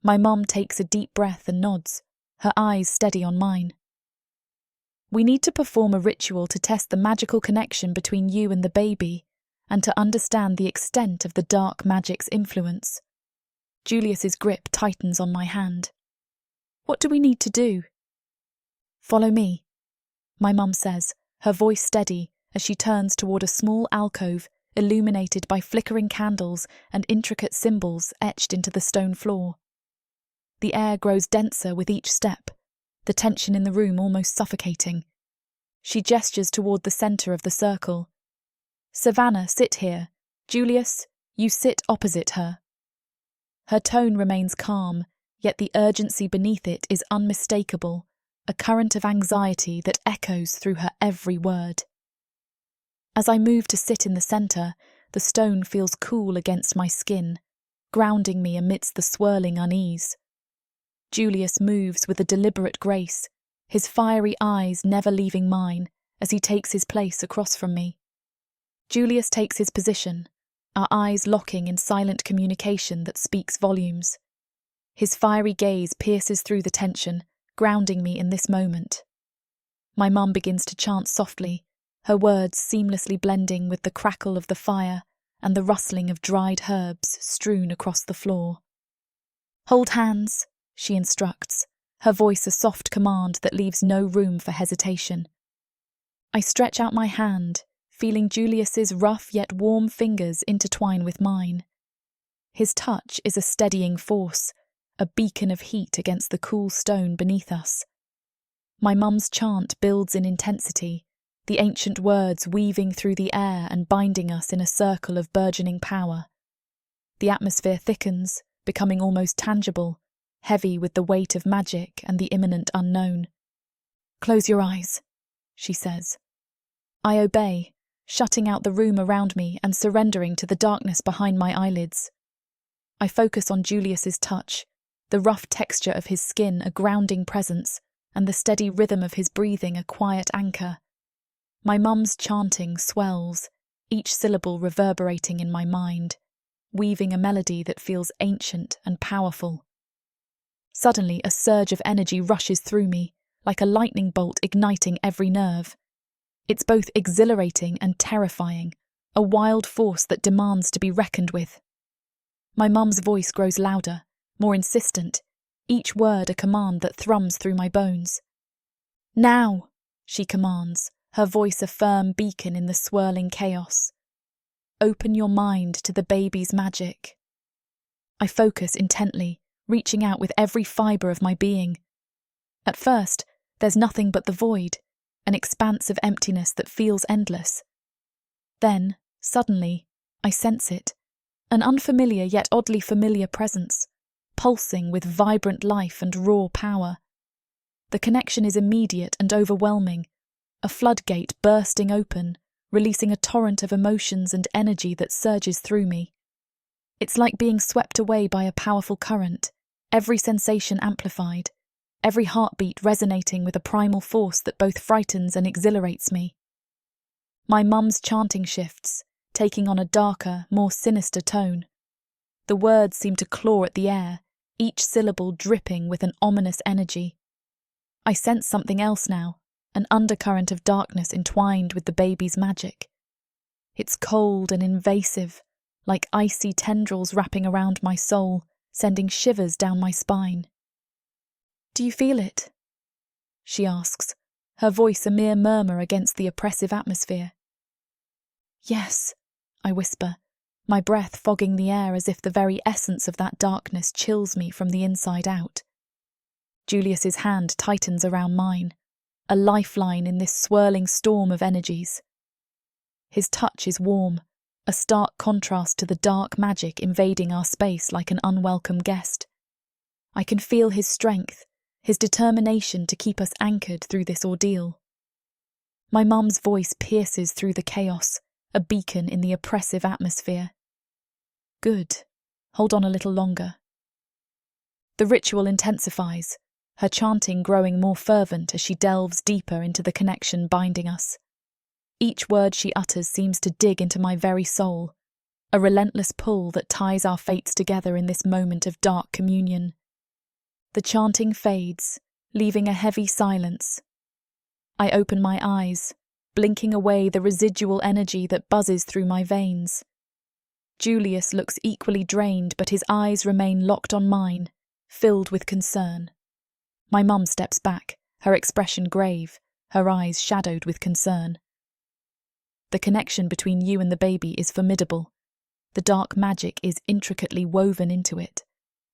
Speaker 2: My mum takes a deep breath and nods, her eyes steady on mine. "We need to perform a ritual to test the magical connection between you and the baby, and to understand the extent of the dark magic's influence." Julius's grip tightens on my hand. "What do we need to do?" "Follow me," my mum says, her voice steady as she turns toward a small alcove illuminated by flickering candles and intricate symbols etched into the stone floor. The air grows denser with each step, the tension in the room almost suffocating. She gestures toward the center of the circle. "Savannah, sit here. Julius, you sit opposite her." Her tone remains calm, yet the urgency beneath it is unmistakable, a current of anxiety that echoes through her every word. As I move to sit in the center, the stone feels cool against my skin, grounding me amidst the swirling unease. Julius moves with a deliberate grace, his fiery eyes never leaving mine as he takes his place across from me. Julius takes his position, our eyes locking in silent communication that speaks volumes. His fiery gaze pierces through the tension, grounding me in this moment. My mum begins to chant softly, her words seamlessly blending with the crackle of the fire and the rustling of dried herbs strewn across the floor. "Hold hands," she instructs, her voice a soft command that leaves no room for hesitation. I stretch out my hand, feeling Julius's rough yet warm fingers intertwine with mine. His touch is a steadying force, a beacon of heat against the cool stone beneath us. My mum's chant builds in intensity, the ancient words weaving through the air and binding us in a circle of burgeoning power. The atmosphere thickens, becoming almost tangible, heavy with the weight of magic and the imminent unknown. "Close your eyes," she says. I obey, shutting out the room around me and surrendering to the darkness behind my eyelids. I focus on Julius's touch, the rough texture of his skin a grounding presence, and the steady rhythm of his breathing a quiet anchor. My mum's chanting swells, each syllable reverberating in my mind, weaving a melody that feels ancient and powerful. Suddenly, a surge of energy rushes through me, like a lightning bolt igniting every nerve. It's both exhilarating and terrifying, a wild force that demands to be reckoned with. My mum's voice grows louder, more insistent, each word a command that thrums through my bones. "Now," she commands, her voice a firm beacon in the swirling chaos. "Open your mind to the baby's magic." I focus intently, reaching out with every fibre of my being. At first, there's nothing but the void, an expanse of emptiness that feels endless. Then, suddenly, I sense it, an unfamiliar yet oddly familiar presence, pulsing with vibrant life and raw power. The connection is immediate and overwhelming, a floodgate bursting open, releasing a torrent of emotions and energy that surges through me. It's like being swept away by a powerful current, every sensation amplified, every heartbeat resonating with a primal force that both frightens and exhilarates me. My mum's chanting shifts, taking on a darker, more sinister tone. The words seem to claw at the air, each syllable dripping with an ominous energy. I sense something else now, an undercurrent of darkness entwined with the baby's magic. It's cold and invasive, like icy tendrils wrapping around my soul, sending shivers down my spine. "Do you feel it?" she asks, her voice a mere murmur against the oppressive atmosphere. "Yes," I whisper, my breath fogging the air as if the very essence of that darkness chills me from the inside out. Julius's hand tightens around mine, a lifeline in this swirling storm of energies. His touch is warm, a stark contrast to the dark magic invading our space like an unwelcome guest. I can feel his strength, his determination to keep us anchored through this ordeal. My mum's voice pierces through the chaos, a beacon in the oppressive atmosphere. "Good. Hold on a little longer." The ritual intensifies, her chanting growing more fervent as she delves deeper into the connection binding us. Each word she utters seems to dig into my very soul, a relentless pull that ties our fates together in this moment of dark communion. The chanting fades, leaving a heavy silence. I open my eyes, blinking away the residual energy that buzzes through my veins. Julius looks equally drained, but his eyes remain locked on mine, filled with concern. My mum steps back, her expression grave, her eyes shadowed with concern. The connection between you and the baby is formidable. The dark magic is intricately woven into it,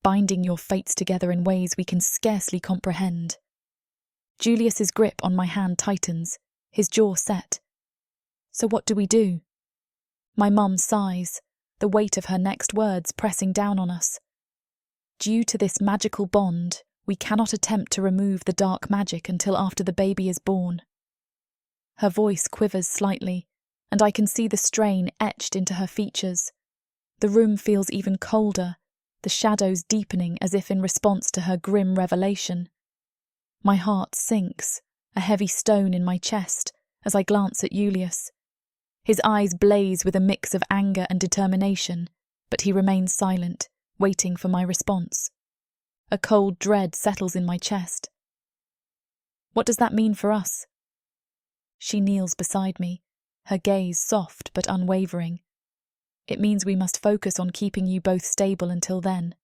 Speaker 2: binding your fates together in ways we can scarcely comprehend. Julius's grip on my hand tightens, his jaw set. So what do we do? My mum sighs, the weight of her next words pressing down on us. Due to this magical bond, we cannot attempt to remove the dark magic until after the baby is born. Her voice quivers slightly, and I can see the strain etched into her features. The room feels even colder, the shadows deepening as if in response to her grim revelation. My heart sinks, a heavy stone in my chest, as I glance at Julius. His eyes blaze with a mix of anger and determination, but he remains silent, waiting for my response. A cold dread settles in my chest. What does that mean for us? She kneels beside me, her gaze soft but unwavering. It means we must focus on keeping you both stable until then.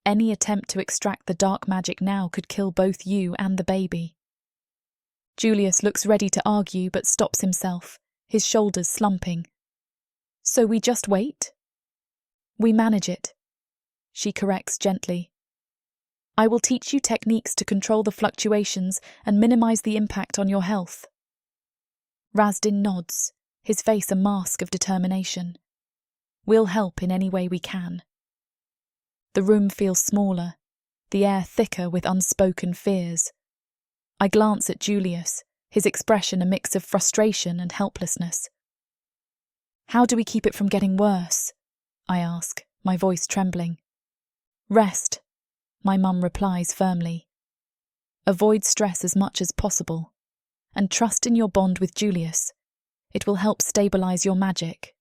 Speaker 2: Any attempt to extract the dark magic now could kill both you and the baby. Julius looks ready to argue but stops himself, his shoulders slumping. So we just wait? We manage it. She corrects gently. I will teach you techniques to control the fluctuations and minimize the impact on your health. Razdin nods, his face a mask of determination. We'll help in any way we can. The room feels smaller, the air thicker with unspoken fears. I glance at Julius, his expression a mix of frustration and helplessness. How do we keep it from getting worse? I ask, my voice trembling. Rest, my mum replies firmly. Avoid stress as much as possible, and trust in your bond with Julius. It will help stabilize your magic.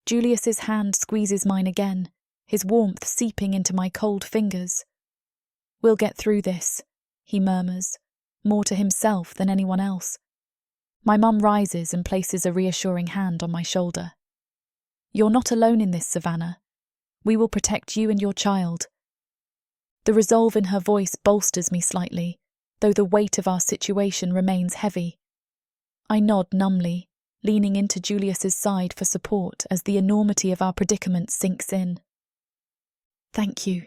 Speaker 2: Julius's hand squeezes mine again, his warmth seeping into my cold fingers. We'll get through this, he murmurs, more to himself than anyone else. My mum rises and places a reassuring hand on my shoulder. You're not alone in this, Savannah. We will protect you and your child. The resolve in her voice bolsters me slightly, though the weight of our situation remains heavy. I nod numbly, leaning into Julius's side for support as the enormity of our predicament sinks in. Thank you,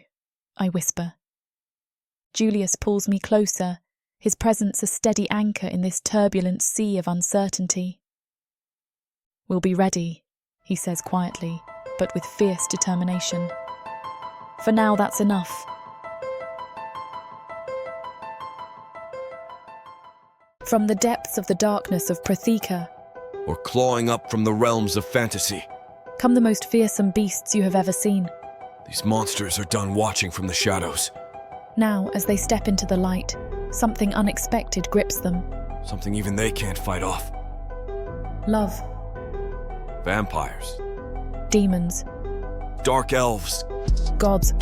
Speaker 2: I whisper. Julius pulls me closer, his presence a steady anchor in this turbulent sea of uncertainty. We'll be ready, he says quietly, but with fierce determination. For now, that's enough. From the depths of the darkness of Prathika,
Speaker 1: or clawing up from the realms of fantasy,
Speaker 2: come the most fearsome beasts you have ever seen.
Speaker 1: These monsters are done watching from the shadows.
Speaker 2: Now, as they step into the light, something unexpected grips them.
Speaker 1: Something even they can't fight off.
Speaker 2: Love.
Speaker 1: Vampires.
Speaker 2: Demons.
Speaker 1: Dark elves.
Speaker 2: Gods.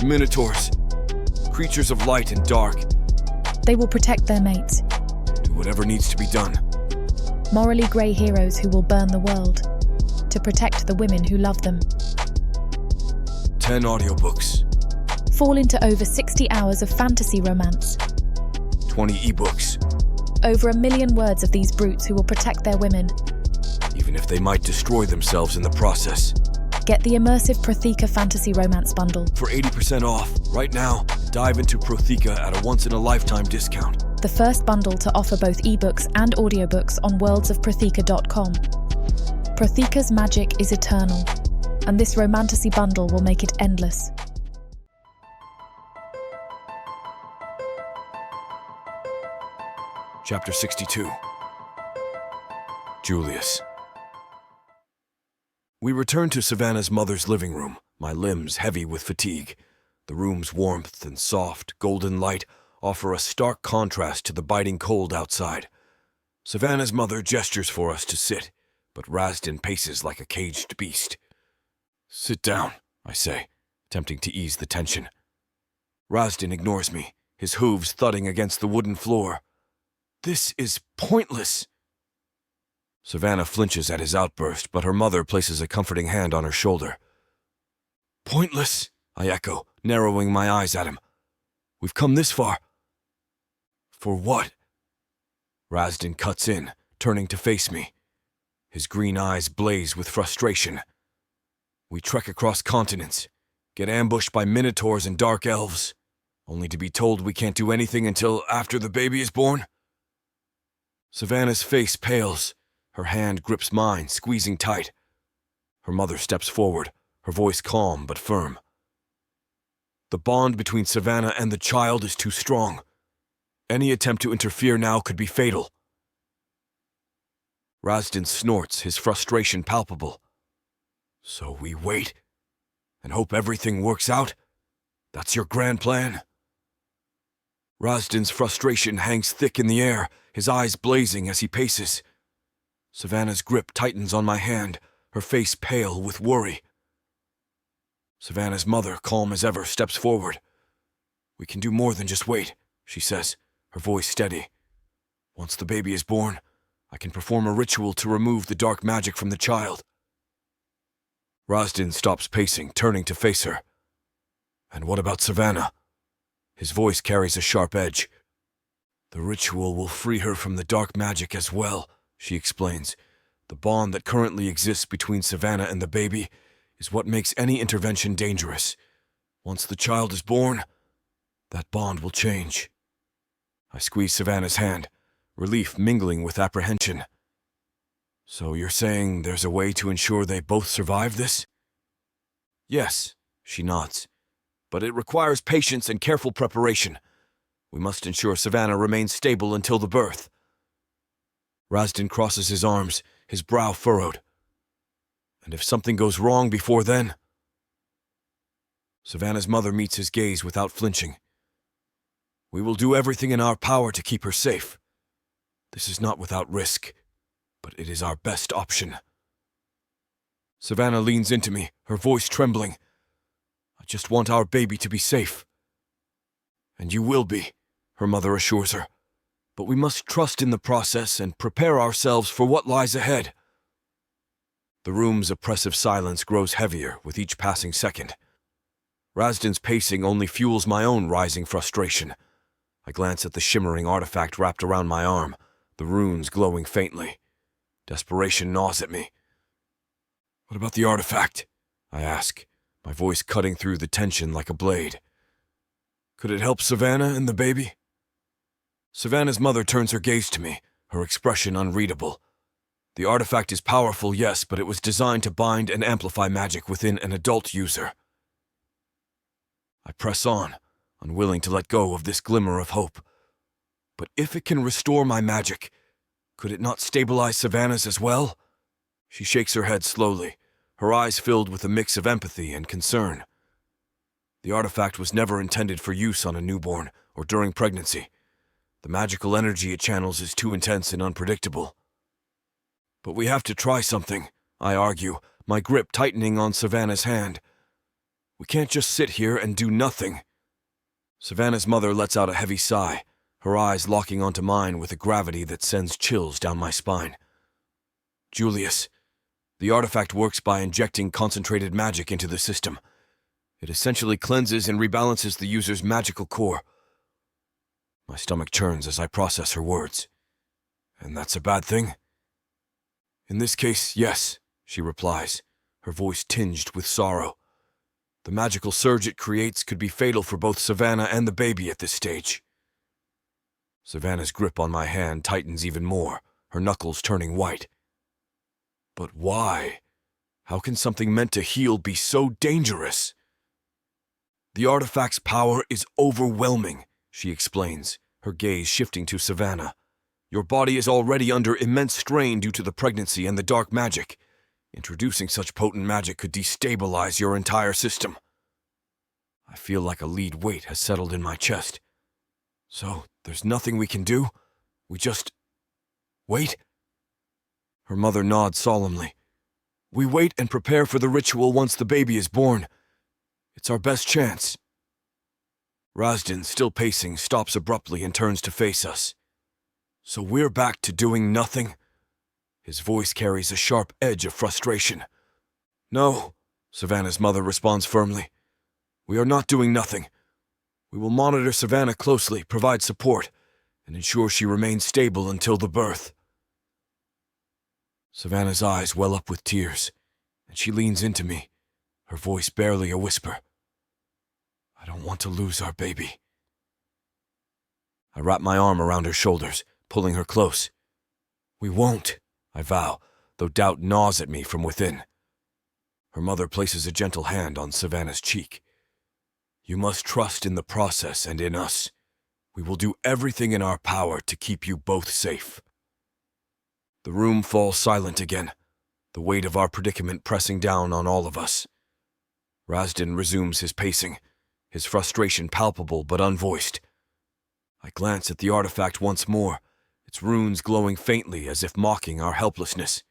Speaker 1: Minotaurs. Creatures of light and dark.
Speaker 2: They will protect their mates.
Speaker 1: Do whatever needs to be done.
Speaker 2: Morally grey heroes who will burn the world. To protect the women who love them.
Speaker 1: 10 audiobooks.
Speaker 2: Fall into over 60 hours of fantasy romance.
Speaker 1: 20 ebooks.
Speaker 2: Over 1 million words of these brutes who will protect their women.
Speaker 1: Even if they might destroy themselves in the process.
Speaker 2: Get the immersive Prathika Fantasy Romance Bundle.
Speaker 1: For 80% off, right now, dive into Prathika at a once-in-a-lifetime discount.
Speaker 2: The first bundle to offer both ebooks and audiobooks on worldsofprathika.com. Prathika's magic is eternal, and this romantasy bundle will make it endless.
Speaker 1: Chapter 62. Julius. We returned to Savannah's mother's living room, my limbs heavy with fatigue. The room's warmth and soft, golden light offer a stark contrast to the biting cold outside. Savannah's mother gestures for us to sit, but Razdan paces like a caged beast. "Sit down," I say, attempting to ease the tension. Razdan ignores me, his hooves thudding against the wooden floor. "This is pointless." Savannah flinches at his outburst, but her mother places a comforting hand on her shoulder. "Pointless?" I echo, narrowing my eyes at him. "We've come this far." "For what?" Razdan cuts in, turning to face me. His green eyes blaze with frustration. "We trek across continents, get ambushed by minotaurs and dark elves, only to be told we can't do anything until after the baby is born?" Savannah's face pales. Her hand grips mine, squeezing tight. Her mother steps forward, her voice calm but firm. "The bond between Savannah and the child is too strong. Any attempt to interfere now could be fatal." Razdan snorts, his frustration palpable. "So we wait and hope everything works out? That's your grand plan?" Razdan's frustration hangs thick in the air, his eyes blazing as he paces. Savannah's grip tightens on my hand, her face pale with worry. Savannah's mother, calm as ever, steps forward. "We can do more than just wait," she says, her voice steady. "Once the baby is born, I can perform a ritual to remove the dark magic from the child." Razdan stops pacing, turning to face her. "And what about Savannah?" His voice carries a sharp edge. "The ritual will free her from the dark magic as well," she explains. "The bond that currently exists between Savannah and the baby is what makes any intervention dangerous. Once the child is born, that bond will change." I squeeze Savannah's hand, relief mingling with apprehension. "So you're saying there's a way to ensure they both survive this?" "Yes," she nods, "but it requires patience and careful preparation. We must ensure Savannah remains stable until the birth." Razdan crosses his arms, his brow furrowed. "And if something goes wrong before then?" Savannah's mother meets his gaze without flinching. "We will do everything in our power to keep her safe. This is not without risk, but it is our best option." Savannah leans into me, her voice trembling. "I just want our baby to be safe." "And you will be," her mother assures her. "But we must trust in the process and prepare ourselves for what lies ahead." The room's oppressive silence grows heavier with each passing second. Razdan's pacing only fuels my own rising frustration. I glance at the shimmering artifact wrapped around my arm, the runes glowing faintly. Desperation gnaws at me. "What about the artifact?" I ask, my voice cutting through the tension like a blade. "Could it help Savannah and the baby?" Savannah's mother turns her gaze to me, her expression unreadable. "The artifact is powerful, yes, but it was designed to bind and amplify magic within an adult user." I press on, unwilling to let go of this glimmer of hope. "But if it can restore my magic, could it not stabilize Savannah's as well?" She shakes her head slowly, her eyes filled with a mix of empathy and concern. "The artifact was never intended for use on a newborn or during pregnancy. The magical energy it channels is too intense and unpredictable." "But we have to try something," I argue, my grip tightening on Savannah's hand. "We can't just sit here and do nothing." Savannah's mother lets out a heavy sigh, her eyes locking onto mine with a gravity that sends chills down my spine. "Julius, the artifact works by injecting concentrated magic into the system. It essentially cleanses and rebalances the user's magical core." My stomach churns as I process her words. "And that's a bad thing?" "In this case, yes," she replies, her voice tinged with sorrow. "The magical surge it creates could be fatal for both Savannah and the baby at this stage." Savannah's grip on my hand tightens even more, her knuckles turning white. "But why? How can something meant to heal be so dangerous?" "The artifact's power is overwhelming," she explains, her gaze shifting to Savannah. "Your body is already under immense strain due to the pregnancy and the dark magic. Introducing such potent magic could destabilize your entire system." I feel like a lead weight has settled in my chest. So, there's nothing we can do? We just wait? Her mother nods solemnly. We wait and prepare for the ritual once the baby is born. It's our best chance. Razdan, still pacing, stops abruptly and turns to face us. So we're back to doing nothing? His voice carries a sharp edge of frustration. No, Savannah's mother responds firmly. We are not doing nothing. We will monitor Savannah closely, provide support, and ensure she remains stable until the birth. Savannah's eyes well up with tears, and she leans into me, her voice barely a whisper. I don't want to lose our baby. I wrap my arm around her shoulders, pulling her close. We won't, I vow, though doubt gnaws at me from within. Her mother places a gentle hand on Savannah's cheek. You must trust in the process and in us. We will do everything in our power to keep you both safe. The room falls silent again, the weight of our predicament pressing down on all of us. Razdan resumes his pacing, his frustration palpable but unvoiced. I glance at the artifact once more, its runes glowing faintly as if mocking our helplessness.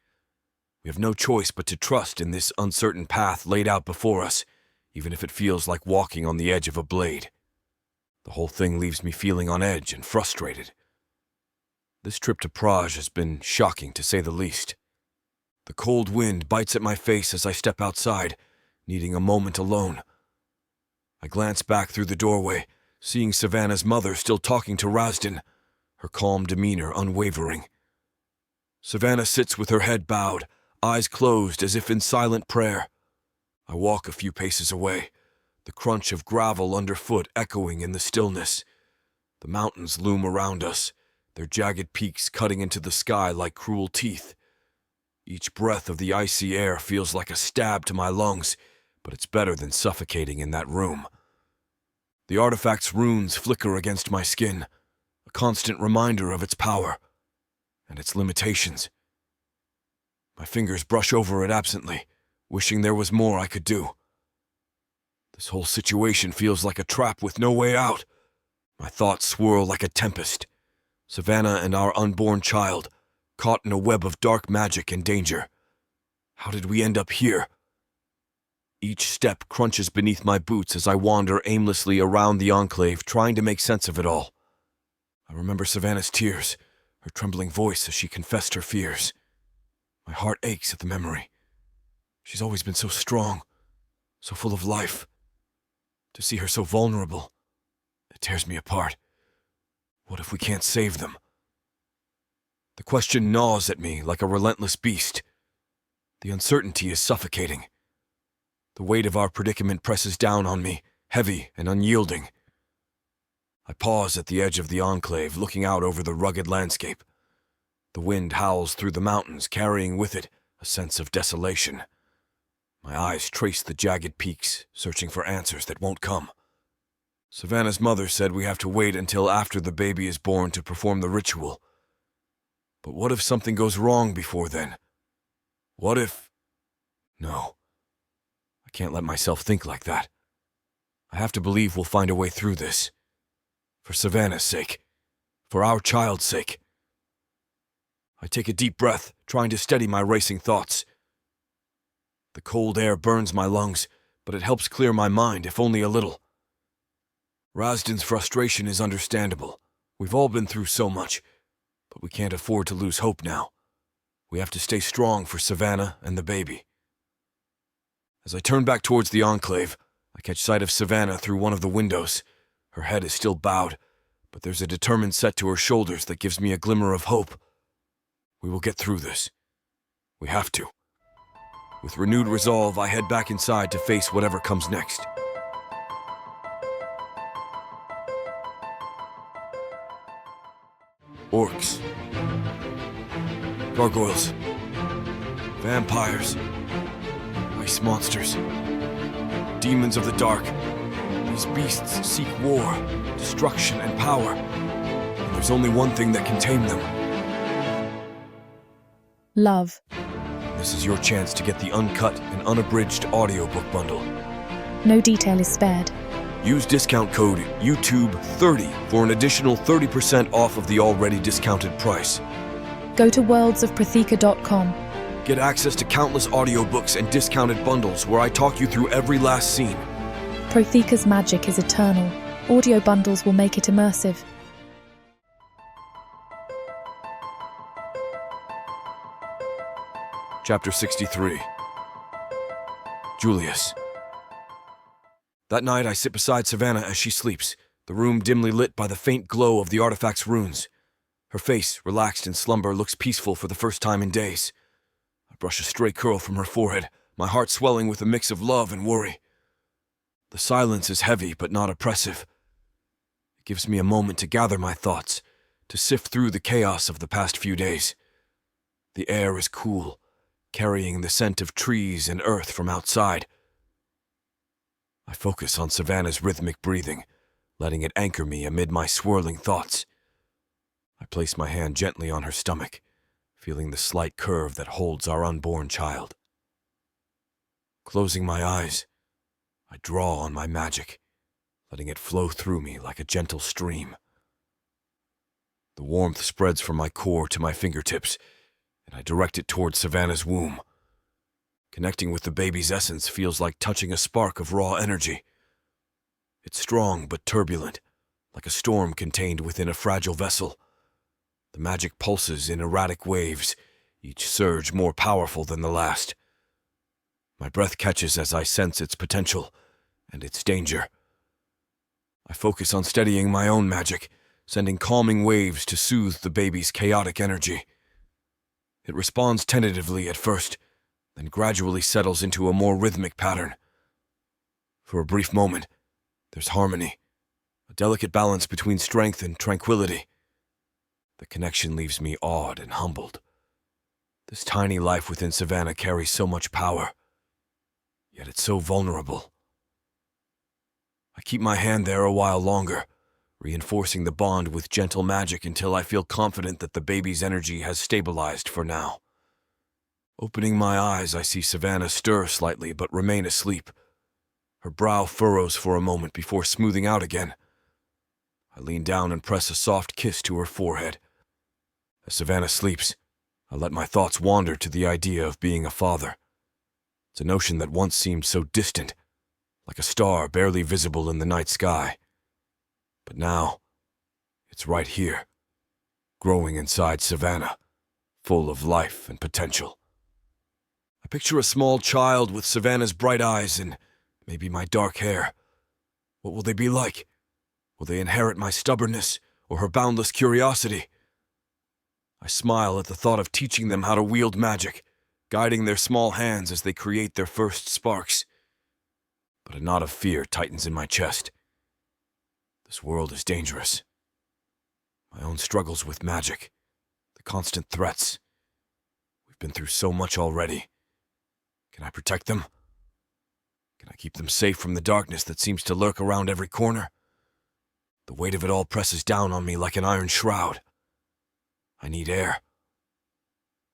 Speaker 1: We have no choice but to trust in this uncertain path laid out before us, even if it feels like walking on the edge of a blade. The whole thing leaves me feeling on edge and frustrated. This trip to Prague has been shocking, to say the least. The cold wind bites at my face as I step outside, needing a moment alone. I glance back through the doorway, seeing Savannah's mother still talking to Razdan, her calm demeanor unwavering. Savannah sits with her head bowed, eyes closed as if in silent prayer. I walk a few paces away, the crunch of gravel underfoot echoing in the stillness. The mountains loom around us, their jagged peaks cutting into the sky like cruel teeth. Each breath of the icy air feels like a stab to my lungs, but it's better than suffocating in that room. The artifact's runes flicker against my skin, a constant reminder of its power and its limitations. My fingers brush over it absently, wishing there was more I could do. This whole situation feels like a trap with no way out. My thoughts swirl like a tempest. Savannah and our unborn child, caught in a web of dark magic and danger. How did we end up here? Each step crunches beneath my boots as I wander aimlessly around the enclave, trying to make sense of it all. I remember Savannah's tears, her trembling voice as she confessed her fears. My heart aches at the memory. She's always been so strong, so full of life. To see her so vulnerable, it tears me apart. What if we can't save them? The question gnaws at me like a relentless beast. The uncertainty is suffocating. The weight of our predicament presses down on me, heavy and unyielding. I pause at the edge of the enclave, looking out over the rugged landscape. The wind howls through the mountains, carrying with it a sense of desolation. My eyes trace the jagged peaks, searching for answers that won't come. Savannah's mother said we have to wait until after the baby is born to perform the ritual. But what if something goes wrong before then? What if... No. I can't let myself think like that. I have to believe we'll find a way through this. For Savannah's sake. For our child's sake. I take a deep breath, trying to steady my racing thoughts. The cold air burns my lungs, but it helps clear my mind, if only a little. Razdan's frustration is understandable. We've all been through so much, but we can't afford to lose hope now. We have to stay strong for Savannah and the baby. As I turn back towards the enclave, I catch sight of Savannah through one of the windows. Her head is still bowed, but there's a determined set to her shoulders that gives me a glimmer of hope. We will get through this. We have to. With renewed resolve, I head back inside to face whatever comes next. Orcs. Gargoyles. Vampires. Ice monsters. Demons of the dark. These beasts seek war, destruction, and power. And there's only one thing that can tame them.
Speaker 2: Love.
Speaker 1: This is your chance to get the uncut and unabridged audiobook bundle.
Speaker 2: No detail is spared.
Speaker 1: Use discount code YouTube30 for an additional 30% off of the already discounted price.
Speaker 2: Go to worldsofprathika.com.
Speaker 1: Get access to countless audiobooks and discounted bundles where I talk you through every last scene.
Speaker 2: Prathika's magic is eternal. Audio bundles will make it immersive.
Speaker 1: Chapter 63. Julius. That night I sit beside Savannah as she sleeps, the room dimly lit by the faint glow of the artifact's runes. Her face, relaxed in slumber, looks peaceful for the first time in days. I brush a stray curl from her forehead, my heart swelling with a mix of love and worry. The silence is heavy but not oppressive. It gives me a moment to gather my thoughts, to sift through the chaos of the past few days. The air is cool, carrying the scent of trees and earth from outside. I focus on Savannah's rhythmic breathing, letting it anchor me amid my swirling thoughts. I place my hand gently on her stomach, feeling the slight curve that holds our unborn child. Closing my eyes, I draw on my magic, letting it flow through me like a gentle stream. The warmth spreads from my core to my fingertips, and I direct it towards Savannah's womb. Connecting with the baby's essence feels like touching a spark of raw energy. It's strong but turbulent, like a storm contained within a fragile vessel. The magic pulses in erratic waves, each surge more powerful than the last. My breath catches as I sense its potential and its danger. I focus on steadying my own magic, sending calming waves to soothe the baby's chaotic energy. It responds tentatively at first, then gradually settles into a more rhythmic pattern. For a brief moment, there's harmony, a delicate balance between strength and tranquility. The connection leaves me awed and humbled. This tiny life within Savannah carries so much power, yet it's so vulnerable. I keep my hand there a while longer, reinforcing the bond with gentle magic until I feel confident that the baby's energy has stabilized for now. Opening my eyes, I see Savannah stir slightly but remain asleep. Her brow furrows for a moment before smoothing out again. I lean down and press a soft kiss to her forehead. As Savannah sleeps, I let my thoughts wander to the idea of being a father. It's a notion that once seemed so distant, like a star barely visible in the night sky. But now, it's right here, growing inside Savannah, full of life and potential. I picture a small child with Savannah's bright eyes and maybe my dark hair. What will they be like? Will they inherit my stubbornness or her boundless curiosity? I smile at the thought of teaching them how to wield magic, guiding their small hands as they create their first sparks. But a knot of fear tightens in my chest. This world is dangerous. My own struggles with magic, the constant threats. We've been through so much already. Can I protect them? Can I keep them safe from the darkness that seems to lurk around every corner? The weight of it all presses down on me like an iron shroud. I need air.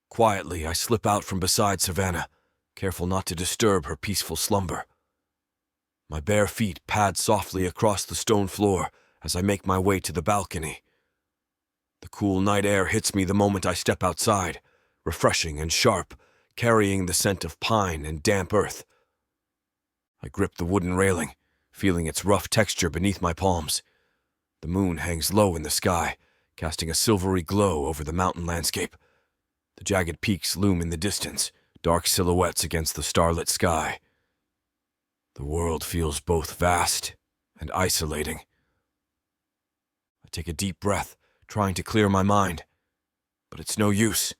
Speaker 1: Quietly, I slip out from beside Savannah, careful not to disturb her peaceful slumber. My bare feet pad softly across the stone floor as I make my way to the balcony. The cool night air hits me the moment I step outside, refreshing and sharp, carrying the scent of pine and damp earth. I grip the wooden railing, feeling its rough texture beneath my palms. The moon hangs low in the sky, casting a silvery glow over the mountain landscape. The jagged peaks loom in the distance, dark silhouettes against the starlit sky. The world feels both vast and isolating. I take a deep breath, trying to clear my mind, but it's no use.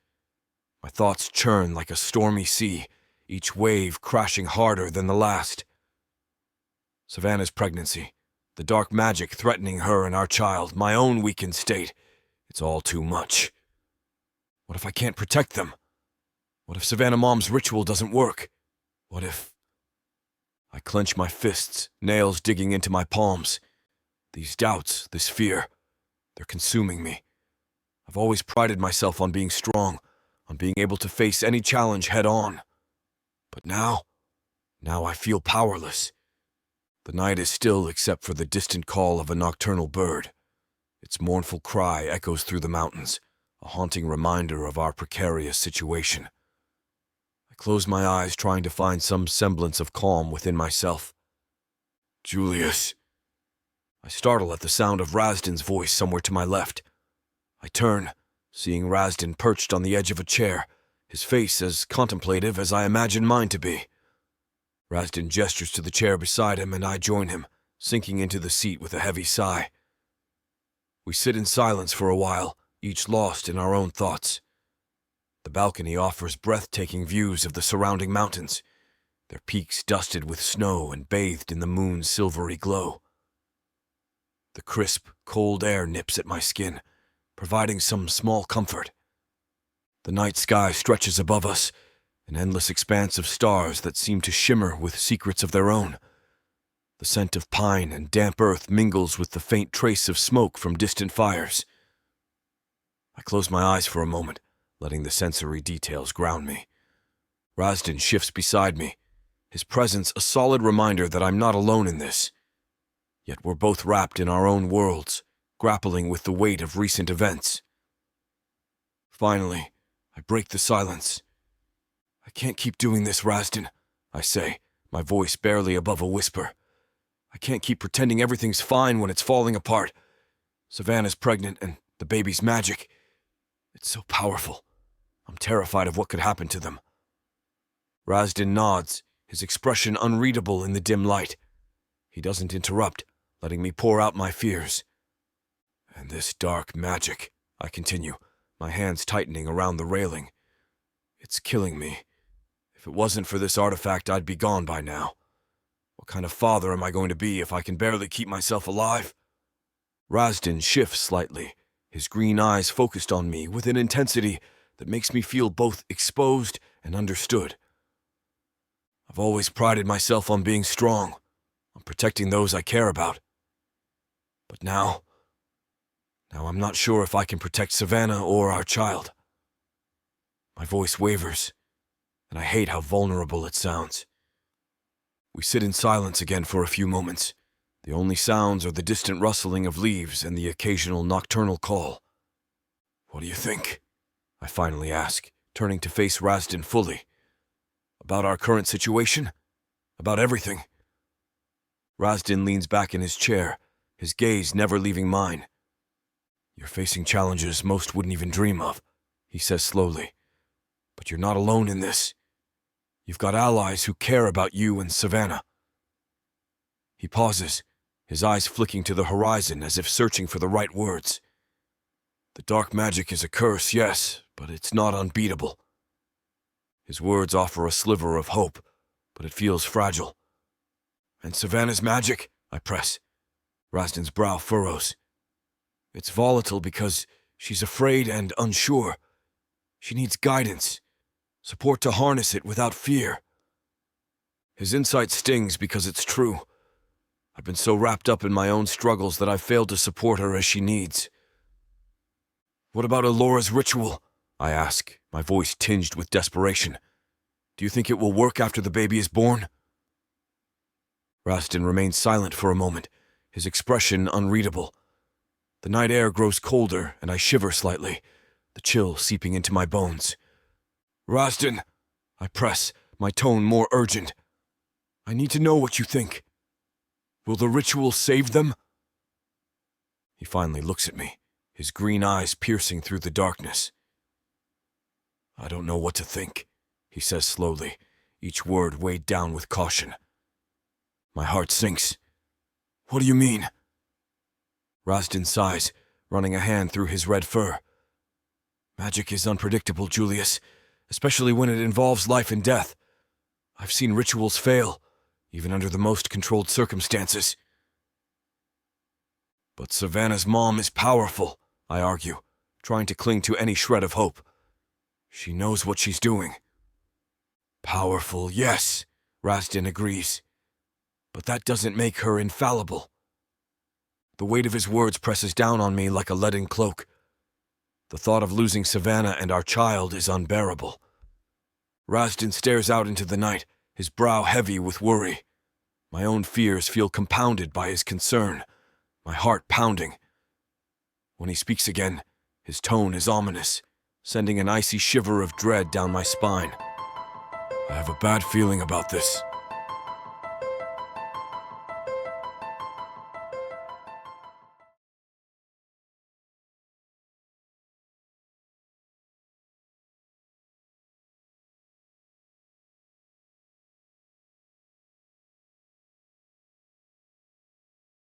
Speaker 1: My thoughts churn like a stormy sea, each wave crashing harder than the last. Savannah's pregnancy, the dark magic threatening her and our child, my own weakened state. It's all too much. What if I can't protect them? What if Savannah Mom's ritual doesn't work? What if... I clench my fists, nails digging into my palms. These doubts, this fear, they're consuming me. I've always prided myself on being strong, on being able to face any challenge head on. But now I feel powerless. The night is still except for the distant call of a nocturnal bird. Its mournful cry echoes through the mountains, a haunting reminder of our precarious situation. I close my eyes, trying to find some semblance of calm within myself. "Julius." I startle at the sound of Razdan's voice somewhere to my left. I turn, seeing Razdan perched on the edge of a chair, his face as contemplative as I imagine mine to be. Razdan gestures to the chair beside him, and I join him, sinking into the seat with a heavy sigh. We sit in silence for a while, each lost in our own thoughts. The balcony offers breathtaking views of the surrounding mountains, their peaks dusted with snow and bathed in the moon's silvery glow. The crisp, cold air nips at my skin, providing some small comfort. The night sky stretches above us, an endless expanse of stars that seem to shimmer with secrets of their own. The scent of pine and damp earth mingles with the faint trace of smoke from distant fires. I close my eyes for a moment, letting the sensory details ground me. Razdan shifts beside me, his presence a solid reminder that I'm not alone in this. Yet we're both wrapped in our own worlds, grappling with the weight of recent events. Finally, I break the silence. "I can't keep doing this, Razdan," I say, my voice barely above a whisper. "I can't keep pretending everything's fine when it's falling apart. Savannah's pregnant, and the baby's magic. It's so powerful. I'm terrified of what could happen to them." Razdan nods, his expression unreadable in the dim light. He doesn't interrupt, letting me pour out my fears. "And this dark magic," I continue, my hands tightening around the railing. "It's killing me. If it wasn't for this artifact, I'd be gone by now. What kind of father am I going to be if I can barely keep myself alive?" Razdan shifts slightly, his green eyes focused on me with an intensity that makes me feel both exposed and understood. I've always prided myself on being strong, on protecting those I care about. But now I'm not sure if I can protect Savannah or our child. My voice wavers, and I hate how vulnerable it sounds. We sit in silence again for a few moments. The only sounds are the distant rustling of leaves and the occasional nocturnal call. "What do you think?" I finally ask, turning to face Razdan fully. "About our current situation? About everything?" Razdan leans back in his chair, his gaze never leaving mine. "You're facing challenges most wouldn't even dream of," he says slowly. "But you're not alone in this. You've got allies who care about you and Savannah." He pauses, his eyes flicking to the horizon as if searching for the right words. "The dark magic is a curse, yes, but it's not unbeatable." His words offer a sliver of hope, but it feels fragile. "And Savannah's magic?" I press. Razdan's brow furrows. "It's volatile because she's afraid and unsure. She needs guidance, support to harness it without fear." His insight stings because it's true. I've been so wrapped up in my own struggles that I've failed to support her as she needs. "What about Alora's ritual?" I ask, my voice tinged with desperation. "Do you think it will work after the baby is born?" Razdan remains silent for a moment, his expression unreadable. The night air grows colder, and I shiver slightly, the chill seeping into my bones. "Razdan," I press, my tone more urgent. "I need to know what you think. Will the ritual save them?" He finally looks at me, his green eyes piercing through the darkness. "I don't know what to think," he says slowly, each word weighed down with caution. My heart sinks. "What do you mean?" Razdan sighs, running a hand through his red fur. "Magic is unpredictable, Julius, especially when it involves life and death. I've seen rituals fail, even under the most controlled circumstances." "But Savannah's mom is powerful," I argue, trying to cling to any shred of hope. "She knows what she's doing." "Powerful, yes," Razdan agrees. "But that doesn't make her infallible." The weight of his words presses down on me like a leaden cloak. The thought of losing Savannah and our child is unbearable. Razdan stares out into the night, his brow heavy with worry. My own fears feel compounded by his concern, my heart pounding. When he speaks again, his tone is ominous, sending an icy shiver of dread down my spine. I have a bad feeling about this.